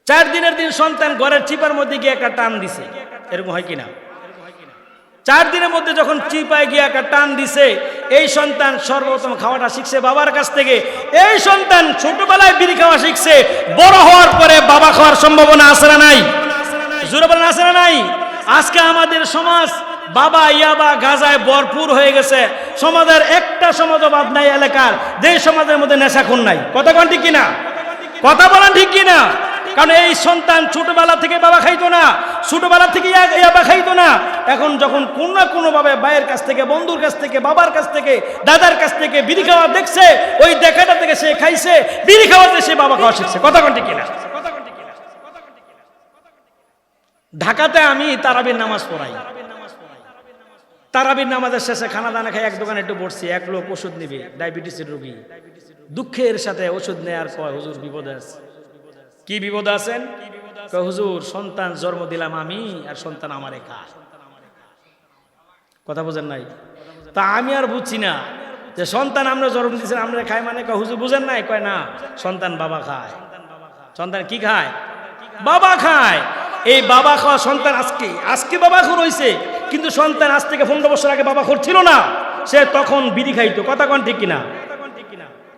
4 দিনের দিন সন্তান ঘরের চিপার মধ্যে গিয়ে একটা টান দিছে, এরকম হয় কিনা? 4 দিনের মধ্যে যখন চিপায় গিয়ে একটা টান দিছে, এই সন্তান সর্বপ্রথম খাওয়াটা শিখছে বাবার কাছ থেকে। এই সন্তান ছোটবেলায় বিড়ি খাওয়া শিখছে, বড় হওয়ার পরে বাবা খাওয়ার সম্ভাবনা আছে না নাই? জোরে বলেন আছে না নাই? আজকে আমাদের সমাজ বাবা ইয়াবা গাজায় ভরপুর হয়ে গেছে। সমাজের একটা সমাজও বাদ নাই এলাকার যে সমাজের মধ্যে নেশাখোর নাই। কথা কোন ঠিক কিনা? কথা বলেন ঠিক কিনা? কারণ এই সন্তান ছোটবেলা থেকে বাবা খাইতো না, ছোটবেলা থেকে ইয়াবা খাইতো না। এখন যখন কোনো না কোনো ভাবে ভাইয়ের কাছ থেকে, বন্ধুর কাছ থেকে, বাবার কাছ থেকে, দাদার কাছ থেকে বিড়ি খাওয়া দেখছে, ওই দেখাটা থেকে সে খাইছে, বিড়ি খাওয়াতে সে বাবা খাওয়া শিখছে। কথা কোন ঠিক কিনা? ঢাকাতে আমি তারাবির নামাজ পড়াই। তারাবির নামাজের শেষে খানা দানা খাই এক দোকানে একটু বসছি, এক লোক ওষুধ নিবে, ডায়াবেটিসের রোগী, দুঃখের সাথে ওষুধ নেয়ার কয় হুজুর বিপদ আছে। কি বিপদ আছেন? কয় হুজুর সন্তান জন্ম দিলাম আমি, আর সন্তান আমারে খায়। কথা বোঝেন নাই? তা আমি আর বুঝছি না যে সন্তান আমরা জন্ম দিয়েছেন আমরা খাই মানে, কয় হুজুর বুঝেন নাই? কয় না, সন্তান বাবা খায়। সন্তান কি খায়? বাবা খায়। এই বাবা খাওয়া সন্তান আজকে বাবা খোর হয়েছে, কিন্তু সন্তান আজ থেকে 15 বছর আগে বাবা খোর ছিল না, সে তখন বিড়ি খাইতো। কথা কোন ঠিক কিনা?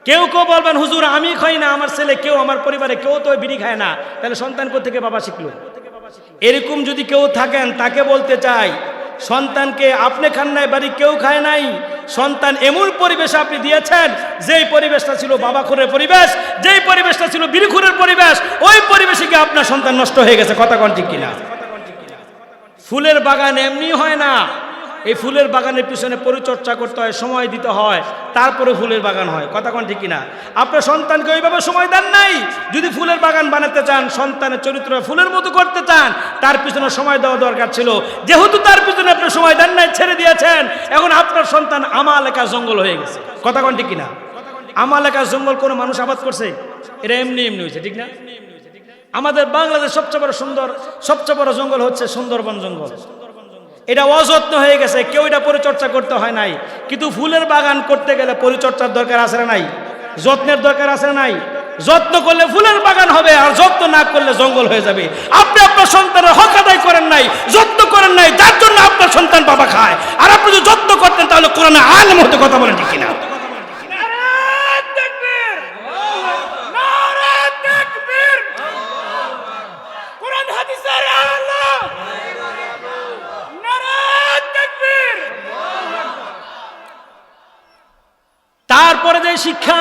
কেউ বলবেন হুজুর আমি খাই না, আমার ছেলে কেউ, আমার পরিবারে কেউ তো বিড়ি খায় না, তাহলে সন্তান কোথেকে বাবা শিখলো? এরকম যদি কেউ থাকেন তাকে বলতে চাই, সন্তানকে আপনি খান নাই, বাড়ি কেউ খায় নাই, সন্তান এমন পরিবেশ আপনি দিয়েছেন, যেই পরিবেশটা ছিল বাবাখোরের পরিবেশ, যেই পরিবেশটা ছিল বিড়িখোরের পরিবেশ, ওই পরিবেশে গিয়ে আপনার সন্তান নষ্ট হয়ে গেছে। কথা কোন ঠিক কিনা? ফুলের বাগান এমনি হয় না, এই ফুলের বাগানের পিছনে পরিচর্যা করতে হয়, সময় দিতে হয়, তারপরে ফুলের বাগান হয়। কথা কোন ঠিক কিনা? আপনার সন্তানকে ওইভাবে সময় দেন নাই। যদি ফুলের বাগান বানাতে চান, সন্তানের চরিত্র ফুলের মতো করতে চান, তার পিছনে সময় দেওয়া দরকার ছিল। যেহেতু তার পিছনে আপনি সময় দেন নাই, ছেড়ে দিয়েছেন, এখন আপনার সন্তান আমালেকা জঙ্গল হয়ে গেছে। কথা কোন ঠিক কিনা? আমালেকা জঙ্গল কোনো মানুষ আবাদ করছে? এটা এমনি হয়েছে, ঠিক না? আমাদের বাংলাদেশ সবচেয়ে বড় জঙ্গল হচ্ছে সুন্দরবন জঙ্গল। এটা অযত্ন হয়ে গেছে, কেউ এটা পরিচর্যা করতে হয় নাই। কিন্তু ফুলের বাগান করতে গেলে পরিচর্যার দরকার আছে না নাই? যত্নের দরকার আছে না নাই? যত্ন করলে ফুলের বাগান হবে, আর যত্ন না করলে জঙ্গল হয়ে যাবে। আপনি আপনার সন্তানের হক আদায় করেন নাই, যত্ন করেন নাই, যার জন্য আপনার সন্তান বাবা খায়। আর আপনি যদি যত্ন করতেন তাহলে কোরআনে আলেম হতে। কথা বলেন ঠিক কিনা? তারপরে যে শিক্ষা,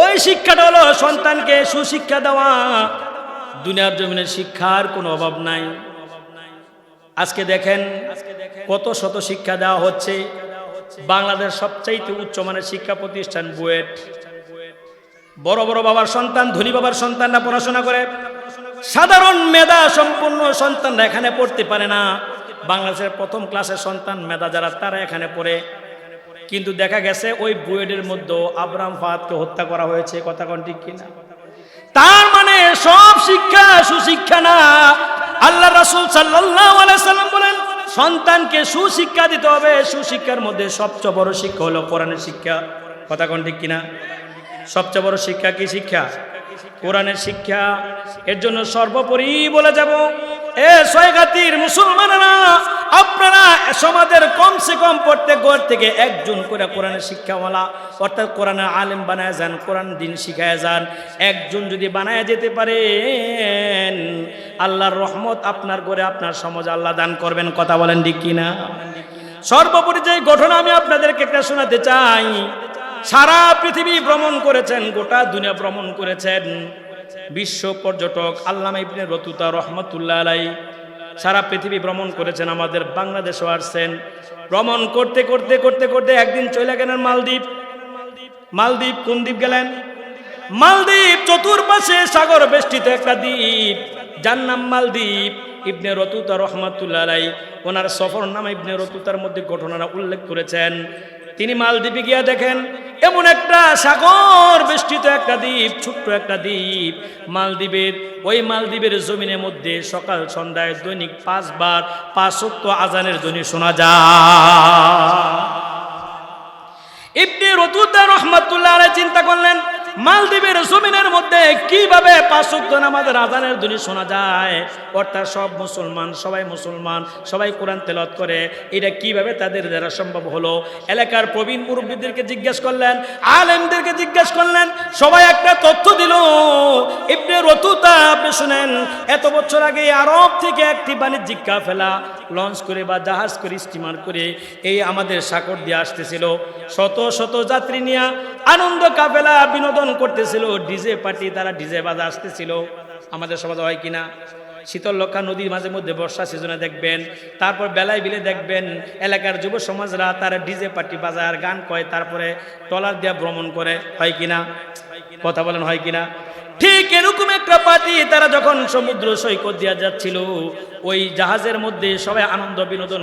ওই শিক্ষাটা হলো সন্তানকে সুশিক্ষা দেওয়া। দুনিয়ার জমিনে শিক্ষার কোনো অভাব নাই। আজকে দেখেন কত শত শিক্ষা দেওয়া হচ্ছে। বাংলাদেশ সবচাইতে উচ্চমানের শিক্ষা প্রতিষ্ঠান বুয়েট। বড় বড় বাবার সন্তান, ধনী বাবার সন্তানরা পড়াশোনা করে, সাধারণ মেধা সম্পূর্ণ সন্তানরা এখানে পড়তে পারে না। বাংলাদেশের প্রথম ক্লাসের সন্তান মেধা যারা, তারা এখানে পড়ে। কিন্তু দেখা গেছে ওই বুয়েটের মধ্যে আব্রাহাম ফাহাদকে হত্যা করা হয়েছে, কথা কোন ঠিক কিনা? তার মানে সব শিক্ষা সুশিক্ষা না। আল্লাহ রাসূল সাল্লাল্লাহু আলাইহি সাল্লাম বলেন সন্তানকে সুশিক্ষা দিতে হবে। সুশিক্ষার মধ্যে সবচেয়ে বড় শিক্ষা হলো কোরআনের শিক্ষা, কথা কোন ঠিক কিনা? সবচেয়ে বড় শিক্ষা কি শিক্ষা? কোরআনের শিক্ষা। এর জন্য সর্বোপরি বলে যাব, এ ছয়ঘাতির মুসলমানেরা, আপনারা সমাজের কমসে কম প্রত্যেক ঘর থেকে একজন করে কোরআনের শিক্ষাওয়ালা অর্থাৎ কোরআনের আলেম বানায় যান, কোরআন দিন শিখায় যান। একজন যদি বানায় যেতে পারেন, আল্লাহর রহমত আপনার ঘরে আপনার সমাজ আল্লাহ দান করবেন, কথা বলেন ঠিক কিনা? সর্বোপরি যে ঘটনা আমি আপনাদেরকে একটা শোনাতে চাই, সারা পৃথিবী ভ্রমণ করেছেন, গোটা দুনিয়া ভ্রমণ করেছেন বিশ্ব পর্যটক আল্লামা ইবনে বতুতা রহমাতুল্লাহ আলাইহি, সারা পৃথিবী ভ্রমণ করেছেন, আমাদের বাংলাদেশেও আসছেন। ভ্রমণ করতে করতে করতে করতে একদিন চলে গেলেন মালদ্বীপ। মালদ্বীপ কোন দ্বীপ গেলেন? মালদ্বীপ চতুর্পাশে সাগর বেষ্টিত একটা দ্বীপ, যার নাম মালদ্বীপ। ইবনে বতুতা রহমাতুল্লাহ আলাইহি ওনার সফরনামা ইবনে বতুতার মধ্যে ঘটনাটা উল্লেখ করেছেন। তিনি মালদ্বীপে গিয়ে দেখেন এমন একটা সাগর বেষ্টিত একটা দ্বীপ, ছোট্ট একটা দ্বীপ মালদ্বীপের। ওই মালদ্বীপের জমিনের মধ্যে সকাল সন্ধ্যায় দৈনিক 5 বার 5 ওয়াক্ত আজানের ধ্বনি শোনা যায়। ইবনে বতুতা রাহমাতুল্লাহ আলাইহি চিন্তা করলেন মালদ্বীপের জমিনের মধ্যে কিভাবে 5 ওয়াক্ত নামাজের আজানের ধ্বনি শোনা যায়, অর্থাৎ সব মুসলমান, সবাই কোরআন তেলাওয়াত করে, এটা কিভাবে তাদের দ্বারা সম্ভব হলো? এলাকার প্রবীণ মুরব্বীদেরকে জিজ্ঞেস করলেন, আলেমদেরকে জিজ্ঞেস করলেন, সবাই একটা তথ্য দিল। ইবনে বতুতা, আপনি শুনেন, এত বছর আগে আরব থেকে একটি বাণিজ্যিক কাফেলা লঞ্চ করে বা জাহাজ করে, স্টিমার করে এই আমাদের সাগর দিয়ে আসতেছিল। শত শত যাত্রী নিয়ে আনন্দ কাফেলা বিনোদন করতেছিল, ডিজে পার্টি, তারা ডিজে বাজা আসতেছিল। আমাদের সমাজে হয় কিনা? শীতলক্ষা নদীর মাঝে মধ্যে বর্ষা সিজনে দেখবেন, তারপর বেলায় বিলে দেখবেন এলাকার যুব সমাজরা তারা ডিজে পার্টি বাজার গান কয়, তারপরে ট্রলার দিয়ে ভ্রমণ করে, হয় কিনা? কথা বলেন, হয় কিনা? ঠিক এরকম একটা পার্টি তারা যখন সমুদ্র সৈকত দিয়া যাচ্ছিল, ওই জাহাজের মধ্যে সবাই আনন্দ বিনোদন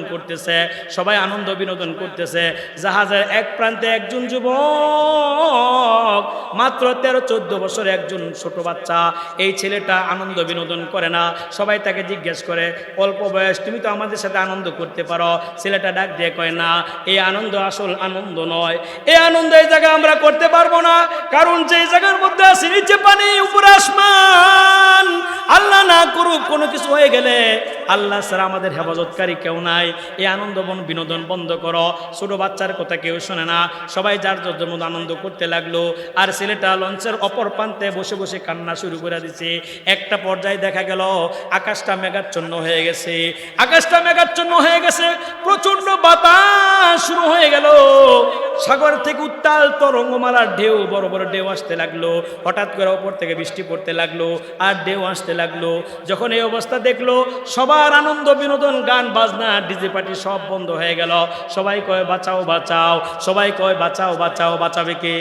করতেছে। জাহাজের এক প্রান্তে একজন যুবক, মাত্র 13-14 বছর, একজন ছোট বাচ্চা। এই ছেলেটা আনন্দ বিনোদন করে না। সবাই তাকে জিজ্ঞেস করে, অল্প বয়স, তুমি তো আমাদের সাথে আনন্দ করতে পারো। ছেলেটা ডাক দিয়ে কয়, না, এই আনন্দ আসল আনন্দ নয়। এই আনন্দ এই জায়গায় আমরা করতে পারবো না, কারণ যে জায়গার মধ্যে আছে নিচে পানি, উপরে আসমান, আল্লাহ না করুক কোনো কিছু হয়ে গেলে আল্লাহ ছাড়া আমাদের হেফাজতকারী কেউ নাই। এই আনন্দ বিনোদন বন্ধ করো। ছোট বাচ্চার কথা কেউ শোনে না, সবাই যার যার মধ্যে আনন্দ করতে লাগলো। আর ছেলেটা লঞ্চের অপর প্রান্তে বসে বসে কান্না শুরু করে দিচ্ছে। একটা পর্যায়ে দেখা গেল আকাশটা মেঘাচ্ছন্ন হয়ে গেছে, প্রচন্ড বাতাস শুরু হয়ে গেল। সাগর থেকে উত্তাল তরঙ্গমালার ঢেউ, বড় বড় ঢেউ আসতে লাগলো। হঠাৎ করে উপর থেকে বৃষ্টি পড়তে লাগলো আর ঢেউ আসতে লাগলো। যখন এই অবস্থা দেখলো, সবার আনন্দ বিনোদন, গান বাজনা, ডিজে পার্টি সব বন্ধ হয়ে গেল। সবাই কয় বাঁচাও বাঁচাও, সবাই কয় বাঁচাও বাঁচাও, বাঁচাবে কে?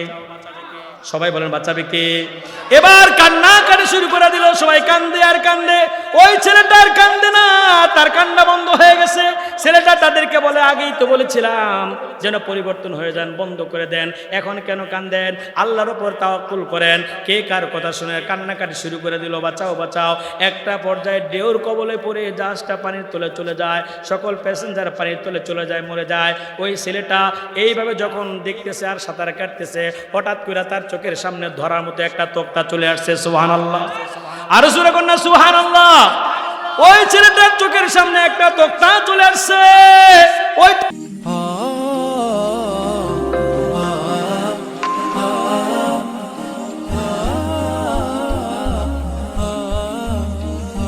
সবাই বলেন বাঁচাবে কে? এবার কান্নাকাটি শুরু করে দিল। সবাই কান্দে আর কান্দে। ওই ছেলেটা আর কান্দে না, তার কান্না বন্ধ হয়ে গেছে। ছেলেটা তাদেরকে বলে, আগেই তো বলেছিলাম যেন পরিবর্তন হয়ে যান, বন্ধ করে দেন, এখন কেন কান্দেন? আল্লাহর উপর তাওয়াক্কুল করেন। কে কার কথা শুনে কান্নাকাটি শুরু করে দিল, বাঁচাও বাঁচাও। একটা পর্যায়ে ঢেউর কবলে পড়ে জাহাজটা পানির তলে চলে যায়, সকল প্যাসেঞ্জার পানির তলে চলে যায়, মরে যায়। ওই ছেলেটা এইভাবে যখন দেখতেছে আর সাঁতার কাটতেছে, হঠাৎ করে তার চোখের সামনে ধরার মতো একটা তক্তা চলে আসছে। সুবহানাল্লাহ, আরো জোরে কর না সুবহানাল্লাহ। ওই ছেলেটার চোখের সামনে একটা তক্তা চলে আসছে। ওই